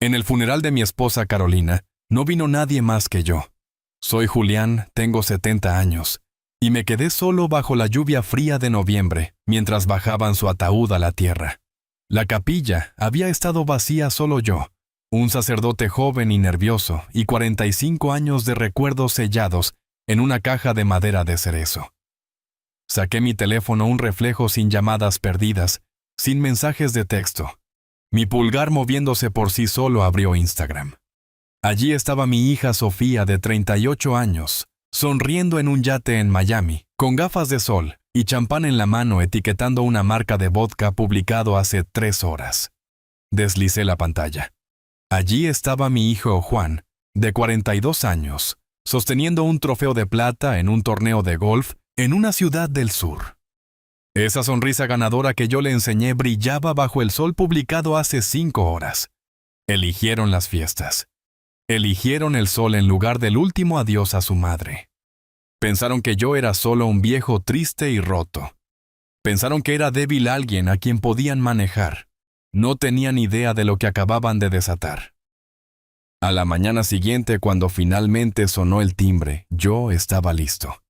En el funeral de mi esposa Carolina, no vino nadie más que yo. Soy Julián, tengo 70 años, y me quedé solo bajo la lluvia fría de noviembre, mientras bajaban su ataúd a la tierra. La capilla había estado vacía solo yo, un sacerdote joven y nervioso, y 45 años de recuerdos sellados en una caja de madera de cerezo. Saqué mi teléfono, un reflejo sin llamadas perdidas, sin mensajes de texto. Mi pulgar moviéndose por sí solo abrió Instagram. Allí estaba mi hija Sofía, de 38 años, sonriendo en un yate en Miami, con gafas de sol y champán en la mano, etiquetando una marca de vodka publicado hace 3 horas. Deslicé la pantalla. Allí estaba mi hijo Juan, de 42 años, sosteniendo un trofeo de plata en un torneo de golf en una ciudad del sur. Esa sonrisa ganadora que yo le enseñé brillaba bajo el sol publicado hace 5 horas. Eligieron las fiestas. Eligieron el sol en lugar del último adiós a su madre. Pensaron que yo era solo un viejo triste y roto. Pensaron que era débil, alguien a quien podían manejar. No tenían idea de lo que acababan de desatar. A la mañana siguiente, cuando finalmente sonó el timbre, yo estaba listo.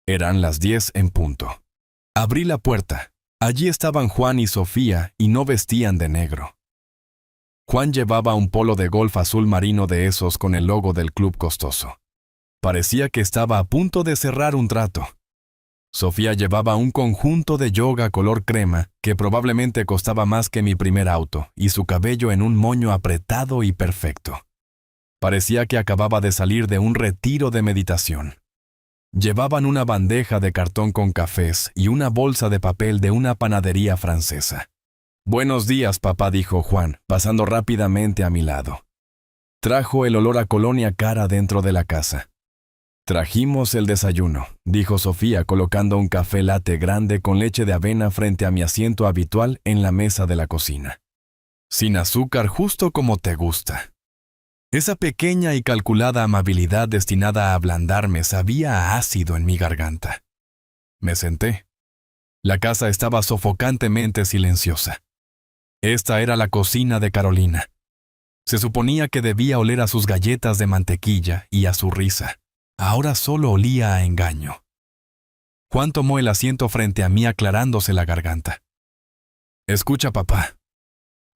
Eran las 10 en punto. Abrí la puerta. Allí estaban Juan y Sofía, y no vestían de negro. Juan llevaba un polo de golf azul marino, de esos con el logo del club costoso. Parecía que estaba a punto de cerrar un trato. Sofía llevaba un conjunto de yoga color crema que probablemente costaba más que mi primer auto, y su cabello en un moño apretado y perfecto. Parecía que acababa de salir de un retiro de meditación. Llevaban una bandeja de cartón con cafés y una bolsa de papel de una panadería francesa. «Buenos días, papá», dijo Juan, pasando rápidamente a mi lado. Trajo el olor a colonia cara dentro de la casa. «Trajimos el desayuno», dijo Sofía, colocando un café latte grande con leche de avena frente a mi asiento habitual en la mesa de la cocina. «Sin azúcar, justo como te gusta». Esa pequeña y calculada amabilidad destinada a ablandarme sabía a ácido en mi garganta. Me senté. La casa estaba sofocantemente silenciosa. Esta era la cocina de Carolina. Se suponía que debía oler a sus galletas de mantequilla y a su risa. Ahora solo olía a engaño. Juan tomó el asiento frente a mí, aclarándose la garganta. «Escucha, papá».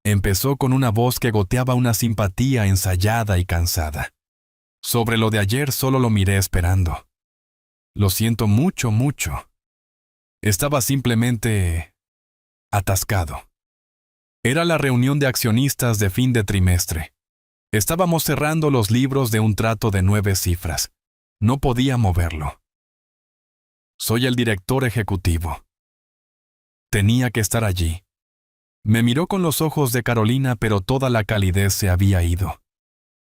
Empezó con una voz que goteaba una simpatía ensayada y cansada. Sobre lo de ayer solo lo miré esperando. Lo siento mucho, mucho. Estaba simplemente atascado. Era la reunión de accionistas de fin de trimestre. Estábamos cerrando los libros de un trato de 9 cifras. No podía moverlo. Soy el director ejecutivo. Tenía que estar allí. Me miró con los ojos de Carolina, pero toda la calidez se había ido.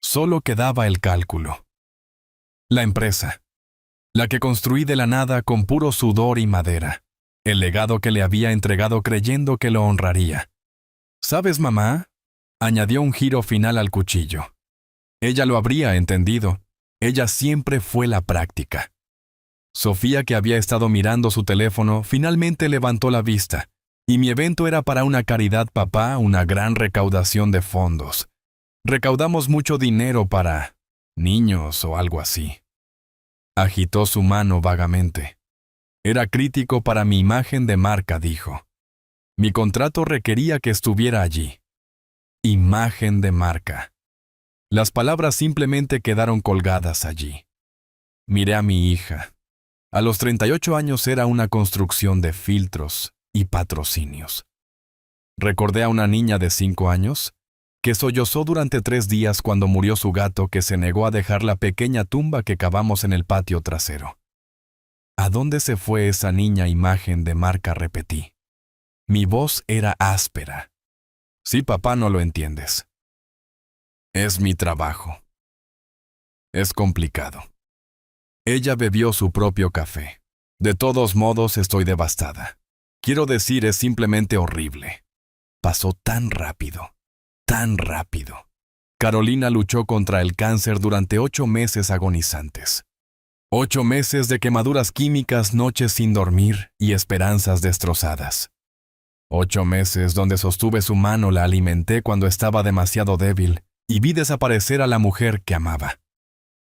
Solo quedaba el cálculo. La empresa. La que construí de la nada con puro sudor y madera. El legado que le había entregado creyendo que lo honraría. «¿Sabes, mamá?», añadió un giro final al cuchillo. Ella lo habría entendido. Ella siempre fue la práctica. Sofía, que había estado mirando su teléfono, finalmente levantó la vista. Y mi evento era para una caridad, papá, una gran recaudación de fondos. Recaudamos mucho dinero para niños o algo así. Agitó su mano vagamente. Era crítico para mi imagen de marca, dijo. Mi contrato requería que estuviera allí. Imagen de marca. Las palabras simplemente quedaron colgadas allí. Miré a mi hija. A los 38 años era una construcción de filtros y patrocinios. Recordé a una niña de 5 años que sollozó durante 3 días cuando murió su gato, que se negó a dejar la pequeña tumba que cavamos en el patio trasero. ¿A dónde se fue esa niña imagen de marca?, repetí. Mi voz era áspera. Sí, papá, no lo entiendes. Es mi trabajo. Es complicado. Ella bebió su propio café. De todos modos, estoy devastada. Quiero decir, es simplemente horrible. Pasó tan rápido, tan rápido. Carolina luchó contra el cáncer durante 8 meses agonizantes. 8 meses de quemaduras químicas, noches sin dormir y esperanzas destrozadas. 8 meses donde sostuve su mano, la alimenté cuando estaba demasiado débil y vi desaparecer a la mujer que amaba.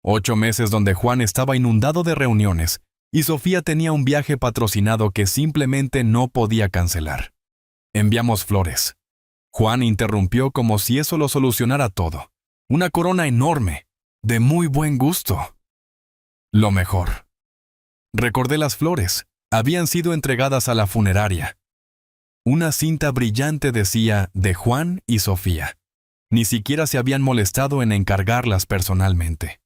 8 meses donde Juan estaba inundado de reuniones y Sofía tenía un viaje patrocinado que simplemente no podía cancelar. Enviamos flores. Juan interrumpió como si eso lo solucionara todo. Una corona enorme, de muy buen gusto. Lo mejor. Recordé las flores. Habían sido entregadas a la funeraria. Una cinta brillante decía de Juan y Sofía. Ni siquiera se habían molestado en encargarlas personalmente.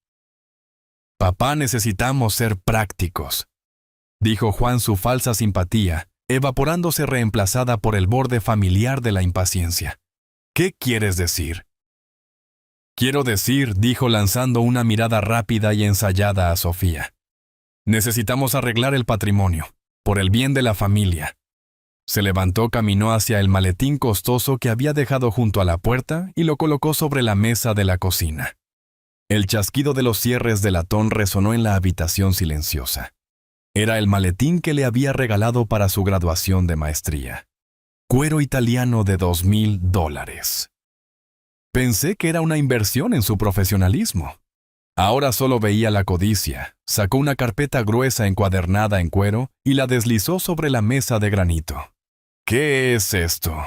Papá, necesitamos ser prácticos, dijo Juan, su falsa simpatía, evaporándose reemplazada por el borde familiar de la impaciencia. ¿Qué quieres decir? Quiero decir, dijo lanzando una mirada rápida y ensayada a Sofía. Necesitamos arreglar el patrimonio, por el bien de la familia. Se levantó, caminó hacia el maletín costoso que había dejado junto a la puerta y lo colocó sobre la mesa de la cocina. El chasquido de los cierres de latón resonó en la habitación silenciosa. Era el maletín que le había regalado para su graduación de maestría. Cuero italiano de $2,000. Pensé que era una inversión en su profesionalismo. Ahora solo veía la codicia. Sacó una carpeta gruesa encuadernada en cuero y la deslizó sobre la mesa de granito. ¿Qué es esto?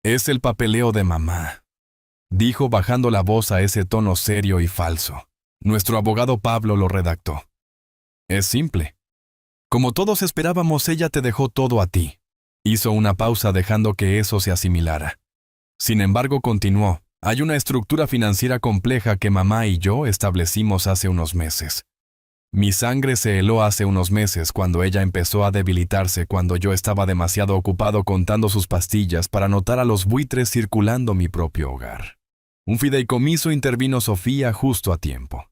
Es el papeleo de mamá, dijo bajando la voz a ese tono serio y falso. Nuestro abogado Pablo lo redactó. Es simple. Como todos esperábamos, ella te dejó todo a ti. Hizo una pausa dejando que eso se asimilara. Sin embargo, continuó. Hay una estructura financiera compleja que mamá y yo establecimos hace unos meses. Mi sangre se heló hace unos meses cuando ella empezó a debilitarse, cuando yo estaba demasiado ocupado contando sus pastillas para notar a los buitres circulando mi propio hogar. Un fideicomiso intervino Sofía justo a tiempo,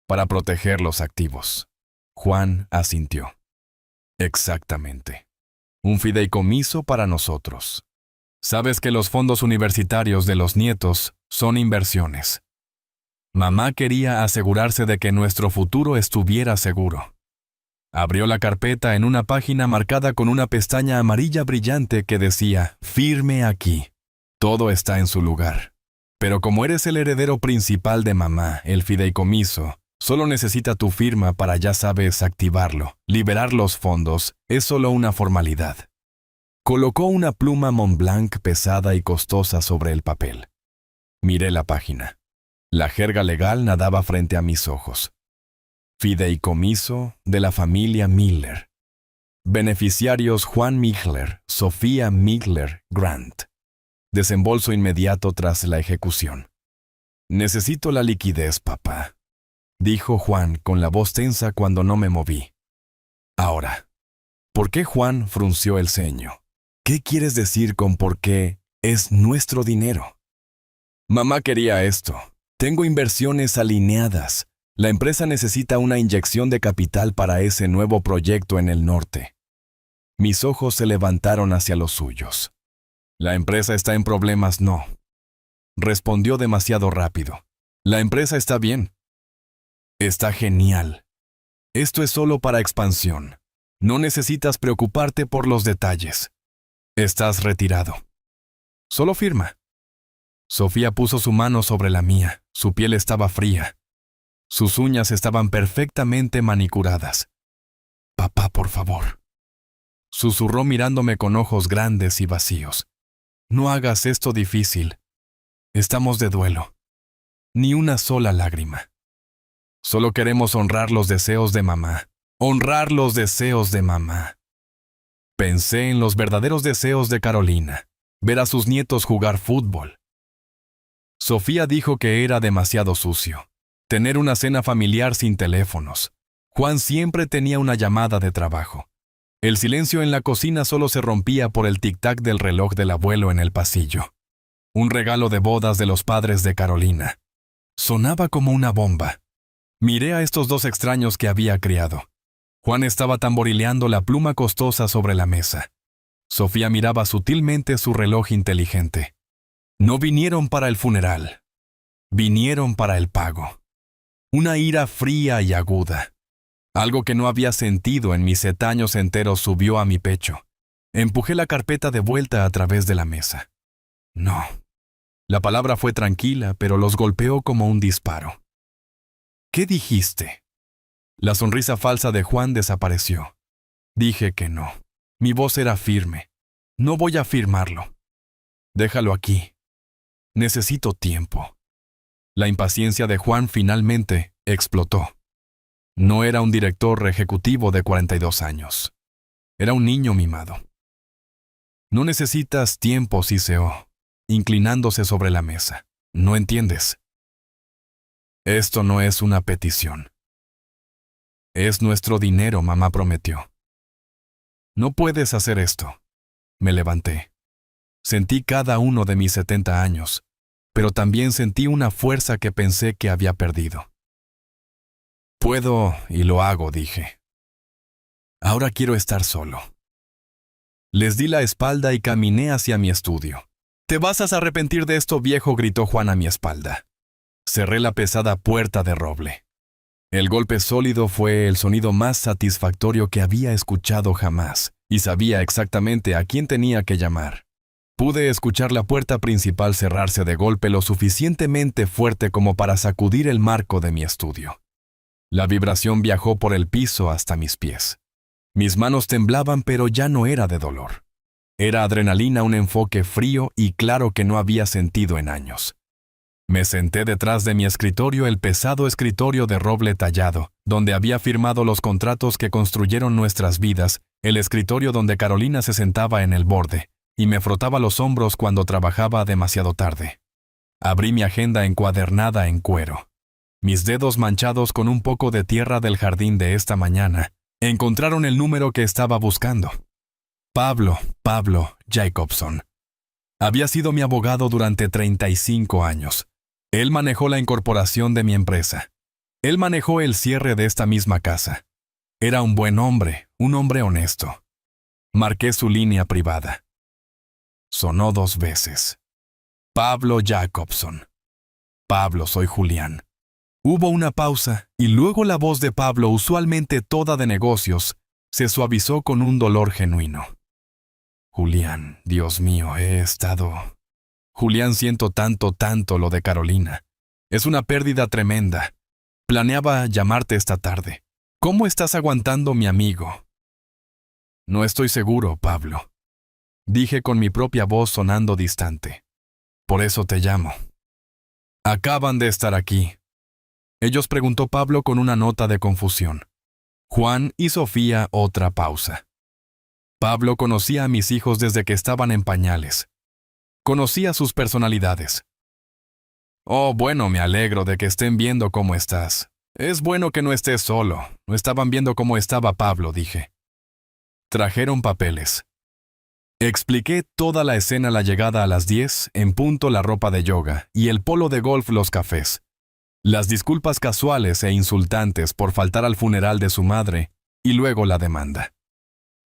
para proteger los activos. Juan asintió. Exactamente. Un fideicomiso para nosotros. Sabes que los fondos universitarios de los nietos son inversiones. Mamá quería asegurarse de que nuestro futuro estuviera seguro. Abrió la carpeta en una página marcada con una pestaña amarilla brillante que decía, firme aquí. Todo está en su lugar. Pero como eres el heredero principal de mamá, el fideicomiso solo necesita tu firma para, ya sabes, activarlo. Liberar los fondos es solo una formalidad. Colocó una pluma Montblanc pesada y costosa sobre el papel. Miré la página. La jerga legal nadaba frente a mis ojos. Fideicomiso de la familia Miller. Beneficiarios Juan Migler, Sofía Migler Grant. Desembolso inmediato tras la ejecución. Necesito la liquidez, papá, dijo Juan con la voz tensa cuando no me moví. Ahora, ¿por qué? Juan frunció el ceño. ¿Qué quieres decir con por qué es nuestro dinero? Mamá quería esto. Tengo inversiones alineadas. La empresa necesita una inyección de capital para ese nuevo proyecto en el norte. Mis ojos se levantaron hacia los suyos. La empresa está en problemas, no. Respondió demasiado rápido. La empresa está bien. Está genial. Esto es solo para expansión. No necesitas preocuparte por los detalles. Estás retirado. Solo firma. Sofía puso su mano sobre la mía. Su piel estaba fría. Sus uñas estaban perfectamente manicuradas. Papá, por favor. Susurró mirándome con ojos grandes y vacíos. No hagas esto difícil. Estamos de duelo. Ni una sola lágrima. Solo queremos honrar los deseos de mamá. Honrar los deseos de mamá. Pensé en los verdaderos deseos de Carolina. Ver a sus nietos jugar fútbol. Sofía dijo que era demasiado sucio. Tener una cena familiar sin teléfonos. Juan siempre tenía una llamada de trabajo. El silencio en la cocina solo se rompía por el tic-tac del reloj del abuelo en el pasillo. Un regalo de bodas de los padres de Carolina. Sonaba como una bomba. Miré a estos dos extraños que había criado. Juan estaba tamborileando la pluma costosa sobre la mesa. Sofía miraba sutilmente su reloj inteligente. No vinieron para el funeral. Vinieron para el pago. Una ira fría y aguda. Algo que no había sentido en mis 7 años enteros subió a mi pecho. Empujé la carpeta de vuelta a través de la mesa. No. La palabra fue tranquila, pero los golpeó como un disparo. ¿Qué dijiste? La sonrisa falsa de Juan desapareció. Dije que no. Mi voz era firme. No voy a firmarlo. Déjalo aquí. Necesito tiempo. La impaciencia de Juan finalmente explotó. No era un director ejecutivo de 42 años. Era un niño mimado. No necesitas tiempo, siseó, inclinándose sobre la mesa. ¿No entiendes? Esto no es una petición. Es nuestro dinero, mamá prometió. No puedes hacer esto. Me levanté. Sentí cada uno de mis 70 años, pero también sentí una fuerza que pensé que había perdido. Puedo y lo hago, dije. Ahora quiero estar solo. Les di la espalda y caminé hacia mi estudio. «Te vas a arrepentir de esto, viejo», gritó Juan a mi espalda. Cerré la pesada puerta de roble. El golpe sólido fue el sonido más satisfactorio que había escuchado jamás, y sabía exactamente a quién tenía que llamar. Pude escuchar la puerta principal cerrarse de golpe lo suficientemente fuerte como para sacudir el marco de mi estudio. La vibración viajó por el piso hasta mis pies. Mis manos temblaban, pero ya no era de dolor. Era adrenalina, un enfoque frío y claro que no había sentido en años. Me senté detrás de mi escritorio, el pesado escritorio de roble tallado, donde había firmado los contratos que construyeron nuestras vidas, el escritorio donde Carolina se sentaba en el borde, y me frotaba los hombros cuando trabajaba demasiado tarde. Abrí mi agenda encuadernada en cuero. Mis dedos manchados con un poco de tierra del jardín de esta mañana encontraron el número que estaba buscando. Pablo Jacobson. Había sido mi abogado durante 35 años. Él manejó la incorporación de mi empresa. Él manejó el cierre de esta misma casa. Era un buen hombre, un hombre honesto. Marqué su línea privada. Sonó 2 veces. Pablo Jacobson. Pablo, soy Julián. Hubo una pausa, y luego la voz de Pablo, usualmente toda de negocios, se suavizó con un dolor genuino. Julián, Dios mío, he estado... Julián, siento tanto lo de Carolina. Es una pérdida tremenda. Planeaba llamarte esta tarde. ¿Cómo estás aguantando, mi amigo? No estoy seguro, Pablo. Dije con mi propia voz sonando distante. Por eso te llamo. Acaban de estar aquí. Ellos, preguntó Pablo con una nota de confusión. Juan y Sofía, otra pausa. Pablo conocía a mis hijos desde que estaban en pañales. Conocía sus personalidades. Oh, bueno, me alegro de que estén viendo cómo estás. Es bueno que no estés solo. No estaban viendo cómo estaba Pablo, dije. Trajeron papeles. Expliqué toda la escena, la llegada a las 10, en punto la ropa de yoga, y el polo de golf, los cafés. Las disculpas casuales e insultantes por faltar al funeral de su madre, y luego la demanda.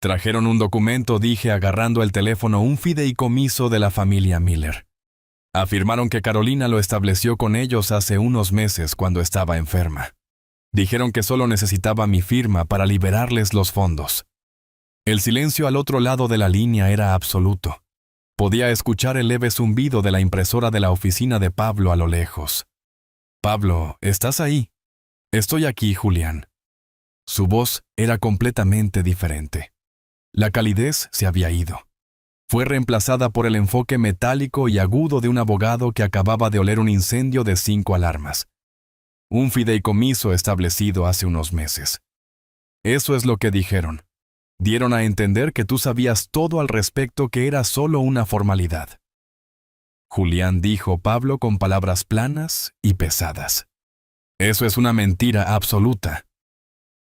Trajeron un documento, dije agarrando el teléfono, un fideicomiso de la familia Miller. Afirmaron que Carolina lo estableció con ellos hace unos meses cuando estaba enferma. Dijeron que solo necesitaba mi firma para liberarles los fondos. El silencio al otro lado de la línea era absoluto. Podía escuchar el leve zumbido de la impresora de la oficina de Pablo a lo lejos. Pablo, ¿estás ahí? Estoy aquí, Julián. Su voz era completamente diferente. La calidez se había ido. Fue reemplazada por el enfoque metálico y agudo de un abogado que acababa de oler un incendio de 5 alarmas. Un fideicomiso establecido hace unos meses. Eso es lo que dijeron. Dieron a entender que tú sabías todo al respecto, que era solo una formalidad. Julián, dijo Pablo con palabras planas y pesadas. Eso es una mentira absoluta.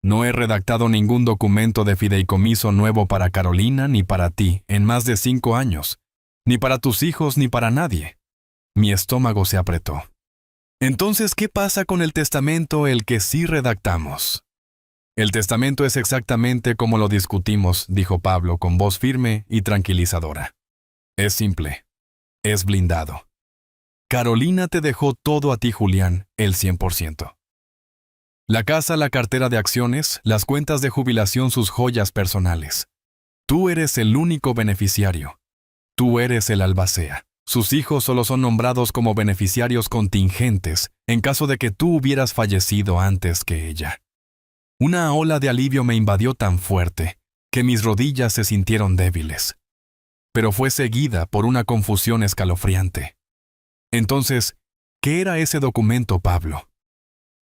No he redactado ningún documento de fideicomiso nuevo para Carolina ni para ti en más de 5 años, ni para tus hijos ni para nadie. Mi estómago se apretó. Entonces, ¿qué pasa con el testamento, el que sí redactamos? El testamento es exactamente como lo discutimos, dijo Pablo con voz firme y tranquilizadora. Es simple. Es blindado. Carolina te dejó todo a ti, Julián, el 100%. La casa, la cartera de acciones, las cuentas de jubilación, sus joyas personales. Tú eres el único beneficiario. Tú eres el albacea. Sus hijos solo son nombrados como beneficiarios contingentes en caso de que tú hubieras fallecido antes que ella. Una ola de alivio me invadió tan fuerte que mis rodillas se sintieron débiles. Pero fue seguida por una confusión escalofriante. Entonces, ¿qué era ese documento, Pablo?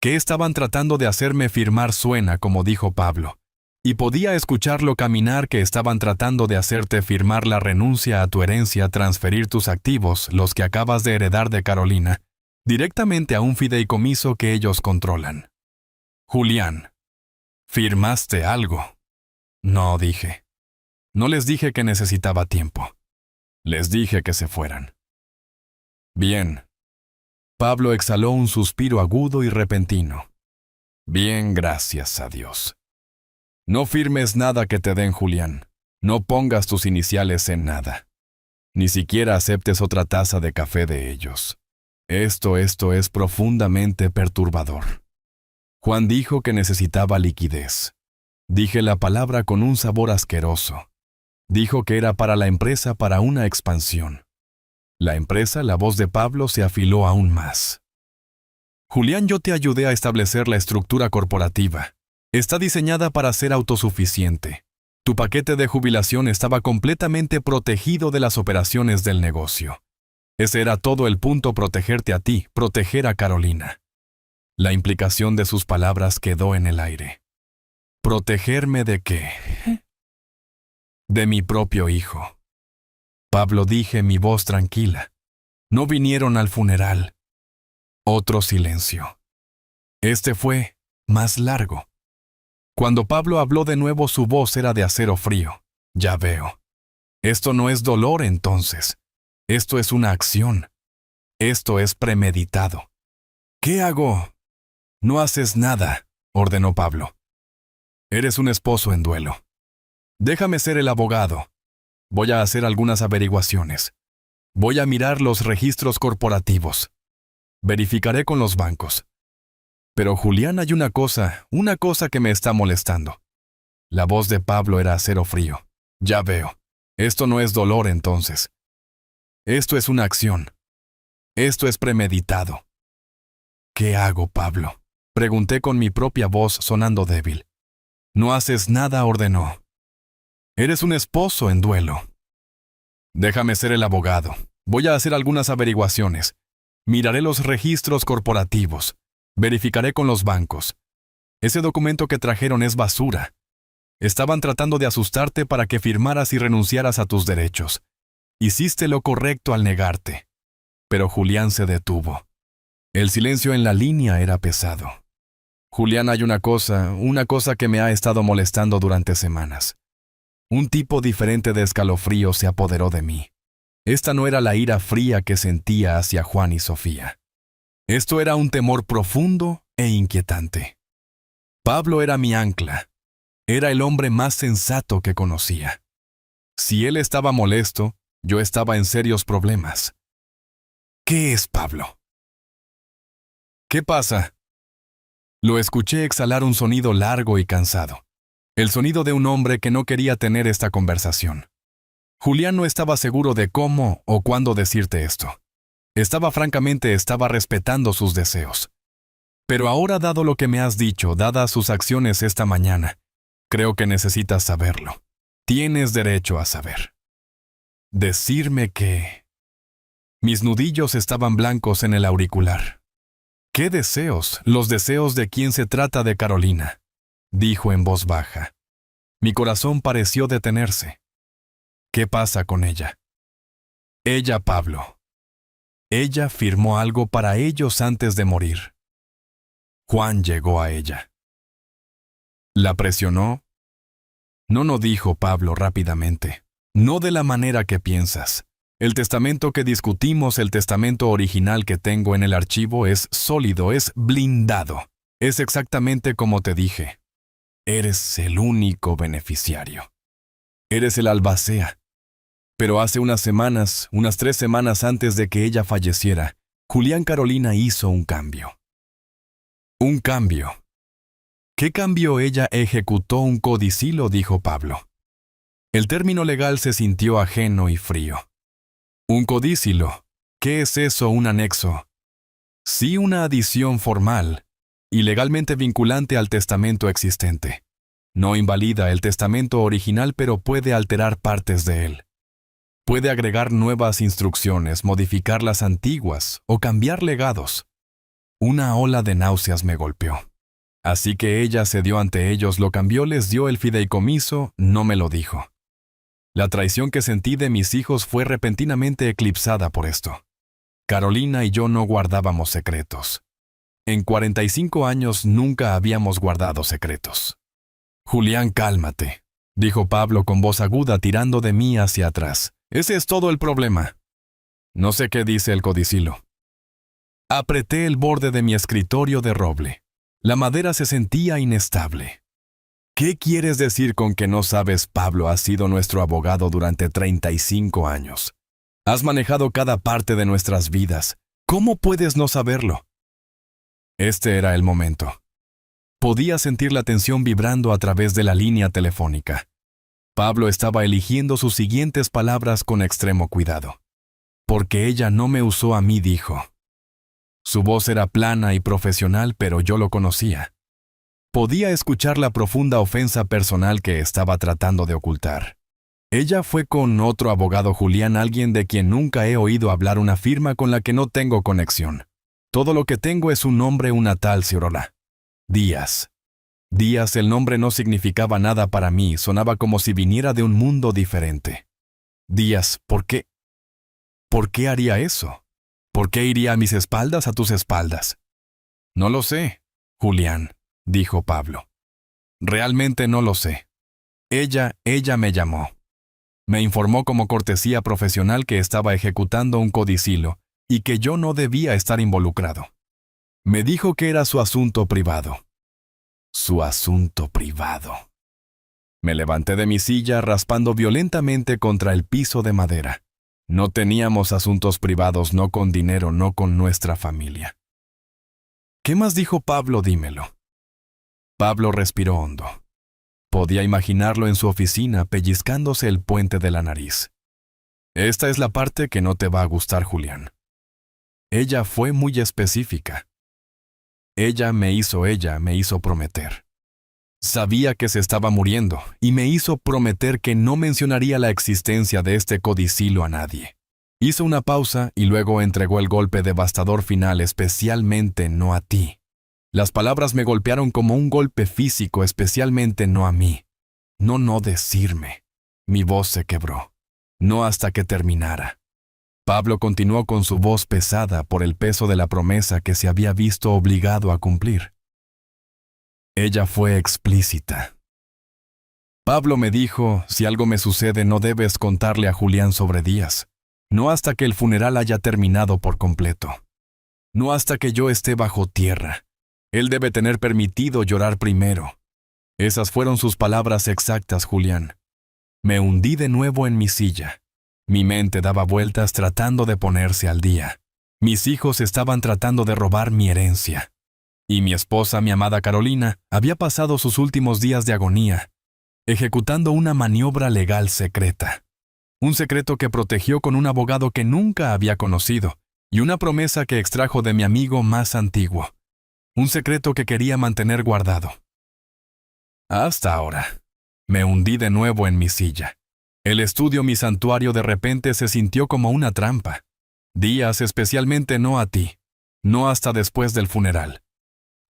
¿Qué estaban tratando de hacerme firmar? Suena como dijo Pablo, y podía escucharlo caminar, que estaban tratando de hacerte firmar la renuncia a tu herencia, transferir tus activos, los que acabas de heredar de Carolina, directamente a un fideicomiso que ellos controlan. Julián, ¿firmaste algo? No, dije. No les dije que necesitaba tiempo. Les dije que se fueran. Bien. Pablo exhaló un suspiro agudo y repentino. Bien, gracias a Dios. No firmes nada que te den, Julián. No pongas tus iniciales en nada. Ni siquiera aceptes otra taza de café de ellos. Esto es profundamente perturbador. Juan dijo que necesitaba liquidez. Dije la palabra con un sabor asqueroso. Dijo que era para la empresa, para una expansión. La empresa, la voz de Pablo se afiló aún más. Julián, yo te ayudé a establecer la estructura corporativa. Está diseñada para ser autosuficiente. Tu paquete de jubilación estaba completamente protegido de las operaciones del negocio. Ese era todo el punto: protegerte a ti, proteger a Carolina. La implicación de sus palabras quedó en el aire. ¿Protegerme de qué? De mi propio hijo. Pablo, dije, mi voz tranquila. No vinieron al funeral. Otro silencio. Este fue más largo. Cuando Pablo habló de nuevo, su voz era de acero frío. Ya veo. Esto no es dolor, entonces. Esto es una acción. Esto es premeditado. ¿Qué hago? No haces nada, ordenó Pablo. Eres un esposo en duelo. Déjame ser el abogado. Voy a hacer algunas averiguaciones. Voy a mirar los registros corporativos. Verificaré con los bancos. Pero Julián, hay una cosa que me está molestando. La voz de Pablo era acero frío. Ya veo. Esto no es dolor, entonces. Esto es una acción. Esto es premeditado. ¿Qué hago, Pablo? Pregunté con mi propia voz sonando débil. No haces nada, ordenó. Eres un esposo en duelo. Déjame ser el abogado. Voy a hacer algunas averiguaciones. Miraré los registros corporativos. Verificaré con los bancos. Ese documento que trajeron es basura. Estaban tratando de asustarte para que firmaras y renunciaras a tus derechos. Hiciste lo correcto al negarte. Pero Julián se detuvo. El silencio en la línea era pesado. Julián, hay una cosa que me ha estado molestando durante semanas. Un tipo diferente de escalofrío se apoderó de mí. Esta no era la ira fría que sentía hacia Juan y Sofía. Esto era un temor profundo e inquietante. Pablo era mi ancla. Era el hombre más sensato que conocía. Si él estaba molesto, yo estaba en serios problemas. ¿Qué es, Pablo? ¿Qué pasa? Lo escuché exhalar un sonido largo y cansado. El sonido de un hombre que no quería tener esta conversación. Julián no estaba seguro de cómo o cuándo decirte esto. Estaba respetando sus deseos. Pero ahora, dado lo que me has dicho, dadas sus acciones esta mañana, creo que necesitas saberlo. Tienes derecho a saber. Decirme que... Mis nudillos estaban blancos en el auricular. ¿Qué deseos? Los deseos de quien se trata, de Carolina, dijo en voz baja. Mi corazón pareció detenerse. ¿Qué pasa con ella? Ella, Pablo. Ella firmó algo para ellos antes de morir. Juan llegó a ella. ¿La presionó? No, dijo Pablo rápidamente. No de la manera que piensas. El testamento que discutimos, el testamento original que tengo en el archivo, es sólido, es blindado. Es exactamente como te dije. Eres el único beneficiario. Eres el albacea. Pero hace unas 3 semanas antes de que ella falleciera, Julián, Carolina hizo un cambio. ¿Un cambio? ¿Qué cambio? Ella ejecutó un codicilo, dijo Pablo. El término legal se sintió ajeno y frío. Un codicilo. ¿Qué es eso, un anexo? Sí, una adición formal y legalmente vinculante al testamento existente. No invalida el testamento original, pero puede alterar partes de él. Puede agregar nuevas instrucciones, modificar las antiguas o cambiar legados. Una ola de náuseas me golpeó. Así que ella cedió ante ellos, lo cambió, les dio el fideicomiso, no me lo dijo. La traición que sentí de mis hijos fue repentinamente eclipsada por esto. Carolina y yo no guardábamos secretos. En 45 años nunca habíamos guardado secretos. Julián, cálmate, dijo Pablo con voz aguda tirando de mí hacia atrás. Ese es todo el problema. No sé qué dice el codicilo. Apreté el borde de mi escritorio de roble. La madera se sentía inestable. ¿Qué quieres decir con que no sabes? Pablo ha sido nuestro abogado durante 35 años. Has manejado cada parte de nuestras vidas. ¿Cómo puedes no saberlo? Este era el momento. Podía sentir la tensión vibrando a través de la línea telefónica. Pablo estaba eligiendo sus siguientes palabras con extremo cuidado. Porque ella no me usó a mí, dijo. Su voz era plana y profesional, pero yo lo conocía. Podía escuchar la profunda ofensa personal que estaba tratando de ocultar. Ella fue con otro abogado, Julián, alguien de quien nunca he oído hablar, una firma con la que no tengo conexión. Todo lo que tengo es un nombre, una tal Ciorola. Díaz. Díaz, el nombre no significaba nada para mí, sonaba como si viniera de un mundo diferente. Díaz, ¿por qué? ¿Por qué haría eso? ¿Por qué iría a mis espaldas, a tus espaldas? No lo sé, Julián, dijo Pablo. Realmente no lo sé. Ella me llamó. Me informó como cortesía profesional que estaba ejecutando un codicilo y que yo no debía estar involucrado. Me dijo que era su asunto privado. Su asunto privado. Me levanté de mi silla raspando violentamente contra el piso de madera. No teníamos asuntos privados, no con dinero, no con nuestra familia. ¿Qué más dijo Pablo? Dímelo. Pablo respiró hondo. Podía imaginarlo en su oficina pellizcándose el puente de la nariz. Esta es la parte que no te va a gustar, Julián. Ella fue muy específica. Ella me hizo prometer. Sabía que se estaba muriendo y me hizo prometer que no mencionaría la existencia de este codicilo a nadie. Hizo una pausa y luego entregó el golpe devastador final, especialmente no a ti. Las palabras me golpearon como un golpe físico, especialmente no a mí. No decirme. Mi voz se quebró. No hasta que terminara. Pablo continuó con su voz pesada por el peso de la promesa que se había visto obligado a cumplir. Ella fue explícita. Pablo me dijo, si algo me sucede no debes contarle a Julián sobre Díaz. No hasta que el funeral haya terminado por completo. No hasta que yo esté bajo tierra. Él debe tener permitido llorar primero. Esas fueron sus palabras exactas, Julián. Me hundí de nuevo en mi silla. Mi mente daba vueltas tratando de ponerse al día. Mis hijos estaban tratando de robar mi herencia. Y mi esposa, mi amada Carolina, había pasado sus últimos días de agonía, ejecutando una maniobra legal secreta. Un secreto que protegió con un abogado que nunca había conocido, y una promesa que extrajo de mi amigo más antiguo. Un secreto que quería mantener guardado. Hasta ahora. Me hundí de nuevo en mi silla. El estudio, mi santuario, de repente se sintió como una trampa. Díaz, especialmente no a ti. No hasta después del funeral.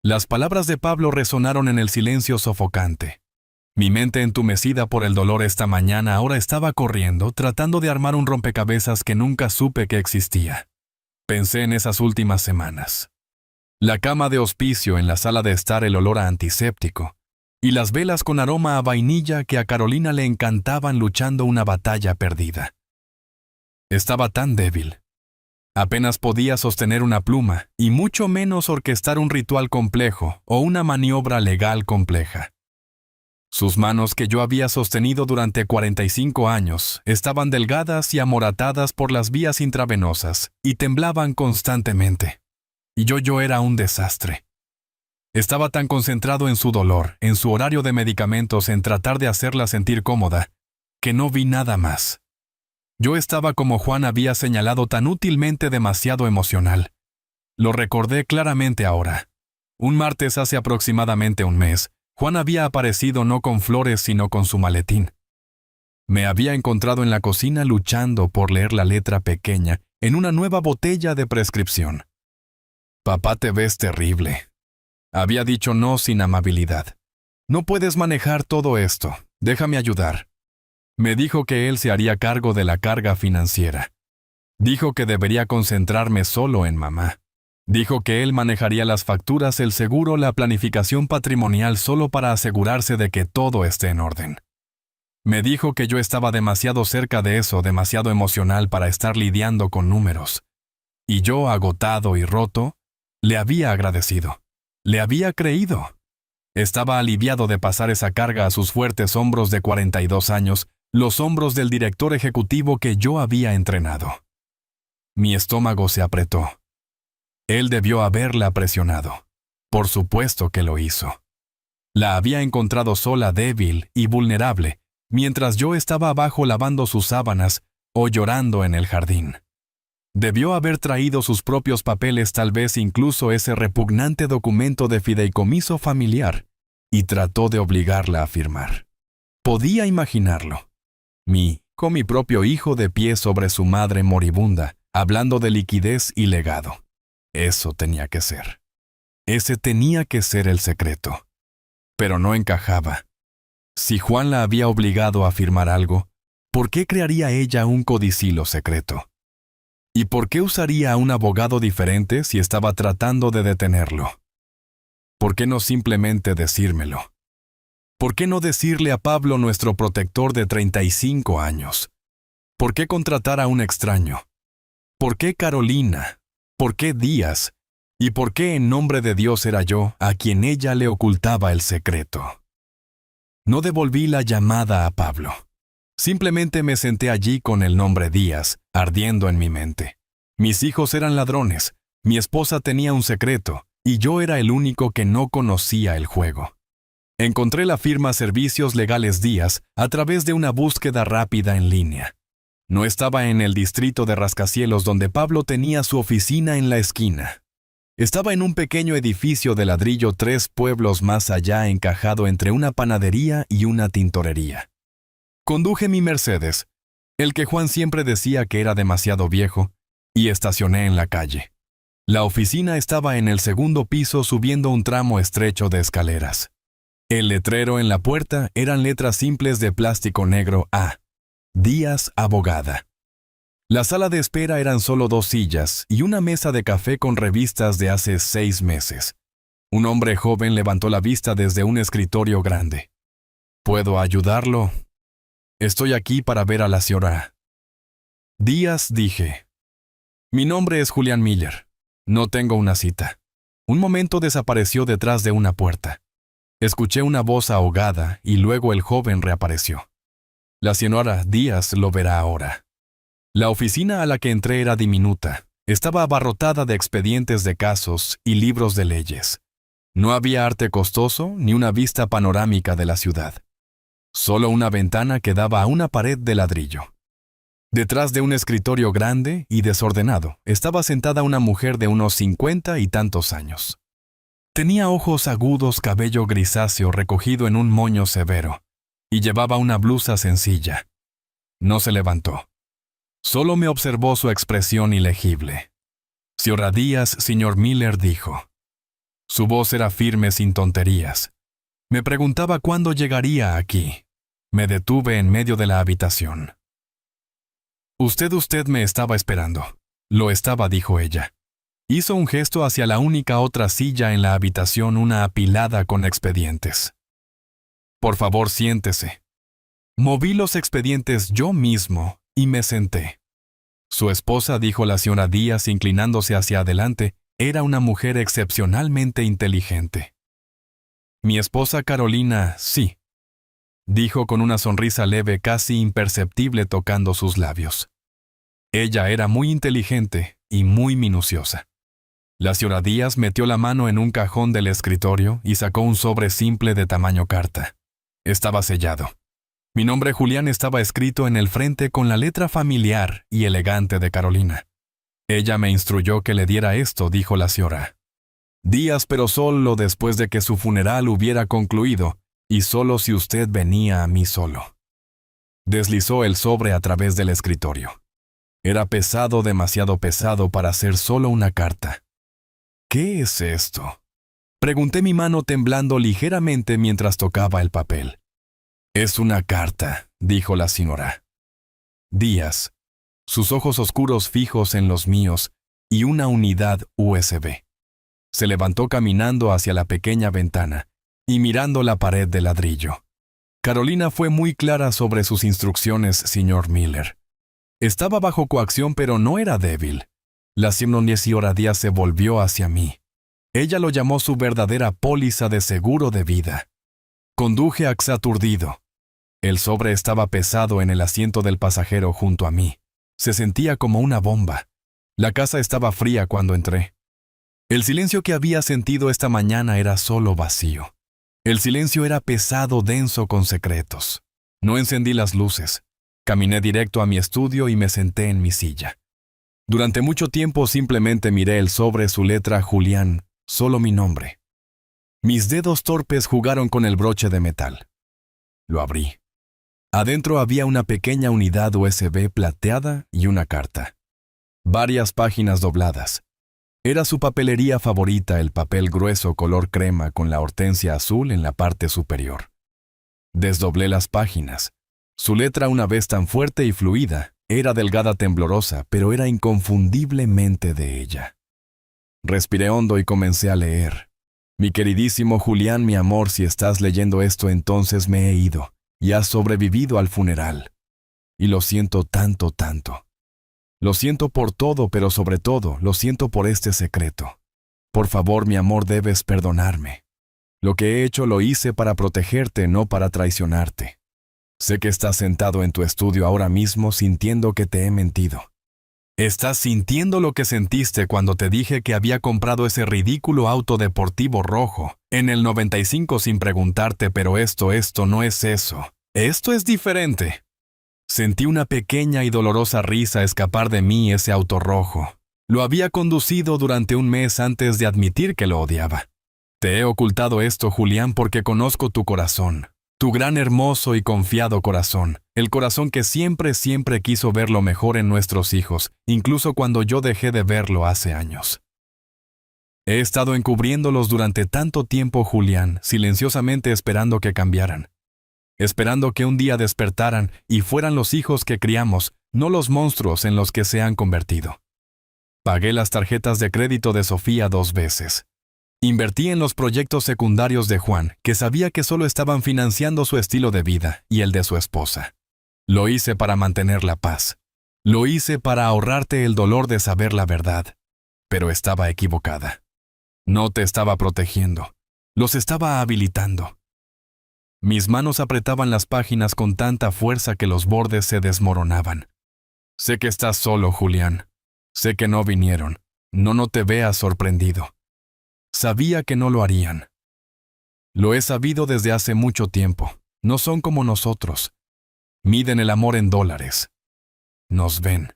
Las palabras de Pablo resonaron en el silencio sofocante. Mi mente, entumecida por el dolor esta mañana, ahora estaba corriendo, tratando de armar un rompecabezas que nunca supe que existía. Pensé en esas últimas semanas. La cama de hospicio, en la sala de estar, el olor a antiséptico, y las velas con aroma a vainilla que a Carolina le encantaban luchando una batalla perdida. Estaba tan débil. Apenas podía sostener una pluma, y mucho menos orquestar un ritual complejo o una maniobra legal compleja. Sus manos, que yo había sostenido durante 45 años, estaban delgadas y amoratadas por las vías intravenosas, y temblaban constantemente. Y yo era un desastre. Estaba tan concentrado en su dolor, en su horario de medicamentos, en tratar de hacerla sentir cómoda, que no vi nada más. Yo estaba, como Juan había señalado, tan útilmente demasiado emocional. Lo recordé claramente ahora. Un martes hace aproximadamente un mes, Juan había aparecido no con flores sino con su maletín. Me había encontrado en la cocina luchando por leer la letra pequeña en una nueva botella de prescripción. «Papá, te ves terrible», había dicho no sin amabilidad. «No puedes manejar todo esto. Déjame ayudar». Me dijo que él se haría cargo de la carga financiera. Dijo que debería concentrarme solo en mamá. Dijo que él manejaría las facturas, el seguro, la planificación patrimonial solo para asegurarse de que todo esté en orden. Me dijo que yo estaba demasiado cerca de eso, demasiado emocional para estar lidiando con números. Y yo, agotado y roto, le había agradecido. Le había creído. Estaba aliviado de pasar esa carga a sus fuertes hombros de 42 años, los hombros del director ejecutivo que yo había entrenado. Mi estómago se apretó. Él debió haberla presionado. Por supuesto que lo hizo. La había encontrado sola, débil y vulnerable, mientras yo estaba abajo lavando sus sábanas o llorando en el jardín. Debió haber traído sus propios papeles, tal vez incluso ese repugnante documento de fideicomiso familiar, y trató de obligarla a firmar. Podía imaginarlo. Con mi propio hijo de pie sobre su madre moribunda, hablando de liquidez y legado. Eso tenía que ser. Ese tenía que ser el secreto. Pero no encajaba. Si Juan la había obligado a firmar algo, ¿por qué crearía ella un codicilo secreto? ¿Y por qué usaría a un abogado diferente si estaba tratando de detenerlo? ¿Por qué no simplemente decírmelo? ¿Por qué no decirle a Pablo, nuestro protector de 35 años? ¿Por qué contratar a un extraño? ¿Por qué Carolina? ¿Por qué Díaz? ¿Y por qué en nombre de Dios era yo a quien ella le ocultaba el secreto? No devolví la llamada a Pablo. Simplemente me senté allí con el nombre Díaz, ardiendo en mi mente. Mis hijos eran ladrones, mi esposa tenía un secreto, y yo era el único que no conocía el juego. Encontré la firma Servicios Legales Díaz a través de una búsqueda rápida en línea. No estaba en el distrito de rascacielos donde Pablo tenía su oficina en la esquina. Estaba en un pequeño edificio de ladrillo 3 pueblos más allá, encajado entre una panadería y una tintorería. Conduje mi Mercedes, el que Juan siempre decía que era demasiado viejo, y estacioné en la calle. La oficina estaba en el segundo piso, subiendo un tramo estrecho de escaleras. El letrero en la puerta eran letras simples de plástico negro A. Díaz, abogada. La sala de espera eran solo 2 sillas y una mesa de café con revistas de hace 6 meses. Un hombre joven levantó la vista desde un escritorio grande. ¿Puedo ayudarlo? Estoy aquí para ver a la señora Díaz, dije. Mi nombre es Julián Miller. No tengo una cita. Un momento desapareció detrás de una puerta. Escuché una voz ahogada y luego el joven reapareció. La señora Díaz lo verá ahora. La oficina a la que entré era diminuta. Estaba abarrotada de expedientes de casos y libros de leyes. No había arte costoso ni una vista panorámica de la ciudad. Solo una ventana que daba a una pared de ladrillo. Detrás de un escritorio grande y desordenado, estaba sentada una mujer de unos 50 y tantos años. Tenía ojos agudos, cabello grisáceo recogido en un moño severo, y llevaba una blusa sencilla. No se levantó. Solo me observó su expresión ilegible. Señora Díaz, señor Miller, dijo. Su voz era firme, sin tonterías. Me preguntaba cuándo llegaría aquí. Me detuve en medio de la habitación. Usted me estaba esperando. Lo estaba, dijo ella. Hizo un gesto hacia la única otra silla en la habitación, una apilada con expedientes. Por favor, siéntese. Moví los expedientes yo mismo y me senté. Su esposa, dijo la señora Díaz inclinándose hacia adelante, era una mujer excepcionalmente inteligente. Mi esposa Carolina, sí, dijo con una sonrisa leve, casi imperceptible, tocando sus labios. Ella era muy inteligente y muy minuciosa. La señora Díaz metió la mano en un cajón del escritorio y sacó un sobre simple de tamaño carta. Estaba sellado. Mi nombre Julián estaba escrito en el frente con la letra familiar y elegante de Carolina. Ella me instruyó que le diera esto, dijo la señora. Días, pero solo después de que su funeral hubiera concluido, y solo si usted venía a mí solo. Deslizó el sobre a través del escritorio. Era pesado, demasiado pesado para ser solo una carta. ¿Qué es esto? Pregunté, mi mano temblando ligeramente mientras tocaba el papel. Es una carta, dijo la señora. Díaz, sus ojos oscuros fijos en los míos, y una unidad USB. Se levantó caminando hacia la pequeña ventana y mirando la pared de ladrillo. Carolina fue muy clara sobre sus instrucciones, señor Miller. Estaba bajo coacción, pero no era débil. La señora Díaz se volvió hacia mí. Ella lo llamó su verdadera póliza de seguro de vida. Conduje aturdido. El sobre estaba pesado en el asiento del pasajero junto a mí. Se sentía como una bomba. La casa estaba fría cuando entré. El silencio que había sentido esta mañana era solo vacío. El silencio era pesado, denso, con secretos. No encendí las luces. Caminé directo a mi estudio y me senté en mi silla. Durante mucho tiempo simplemente miré el sobre, su letra Julián, solo mi nombre. Mis dedos torpes jugaron con el broche de metal. Lo abrí. Adentro había una pequeña unidad USB plateada y una carta. Varias páginas dobladas. Era su papelería favorita, el papel grueso color crema con la hortensia azul en la parte superior. Desdoblé las páginas. Su letra, una vez tan fuerte y fluida, era delgada, temblorosa, pero era inconfundiblemente de ella. Respiré hondo y comencé a leer. Mi queridísimo Julián, mi amor, si estás leyendo esto, entonces me he ido y has sobrevivido al funeral. Y lo siento tanto, tanto. Lo siento por todo, pero sobre todo, lo siento por este secreto. Por favor, mi amor, debes perdonarme. Lo que he hecho lo hice para protegerte, no para traicionarte. Sé que estás sentado en tu estudio ahora mismo sintiendo que te he mentido. Estás sintiendo lo que sentiste cuando te dije que había comprado ese ridículo auto deportivo rojo en el 95 sin preguntarte, pero esto no es eso. Esto es diferente. Sentí una pequeña y dolorosa risa escapar de mí. Ese auto rojo. Lo había conducido durante un mes antes de admitir que lo odiaba. Te he ocultado esto, Julián, porque conozco tu corazón. Tu gran, hermoso y confiado corazón. El corazón que siempre, siempre quiso ver lo mejor en nuestros hijos, incluso cuando yo dejé de verlo hace años. He estado encubriéndolos durante tanto tiempo, Julián, silenciosamente esperando que cambiaran. Esperando que un día despertaran y fueran los hijos que criamos, no los monstruos en los que se han convertido. Pagué las tarjetas de crédito de Sofía 2 veces. Invertí en los proyectos secundarios de Juan, que sabía que solo estaban financiando su estilo de vida y el de su esposa. Lo hice para mantener la paz. Lo hice para ahorrarte el dolor de saber la verdad. Pero estaba equivocada. No te estaba protegiendo. Los estaba habilitando. Mis manos apretaban las páginas con tanta fuerza que los bordes se desmoronaban. Sé que estás solo, Julián. Sé que no vinieron. No te veas sorprendido. Sabía que no lo harían. Lo he sabido desde hace mucho tiempo. No son como nosotros. Miden el amor en dólares. Nos ven.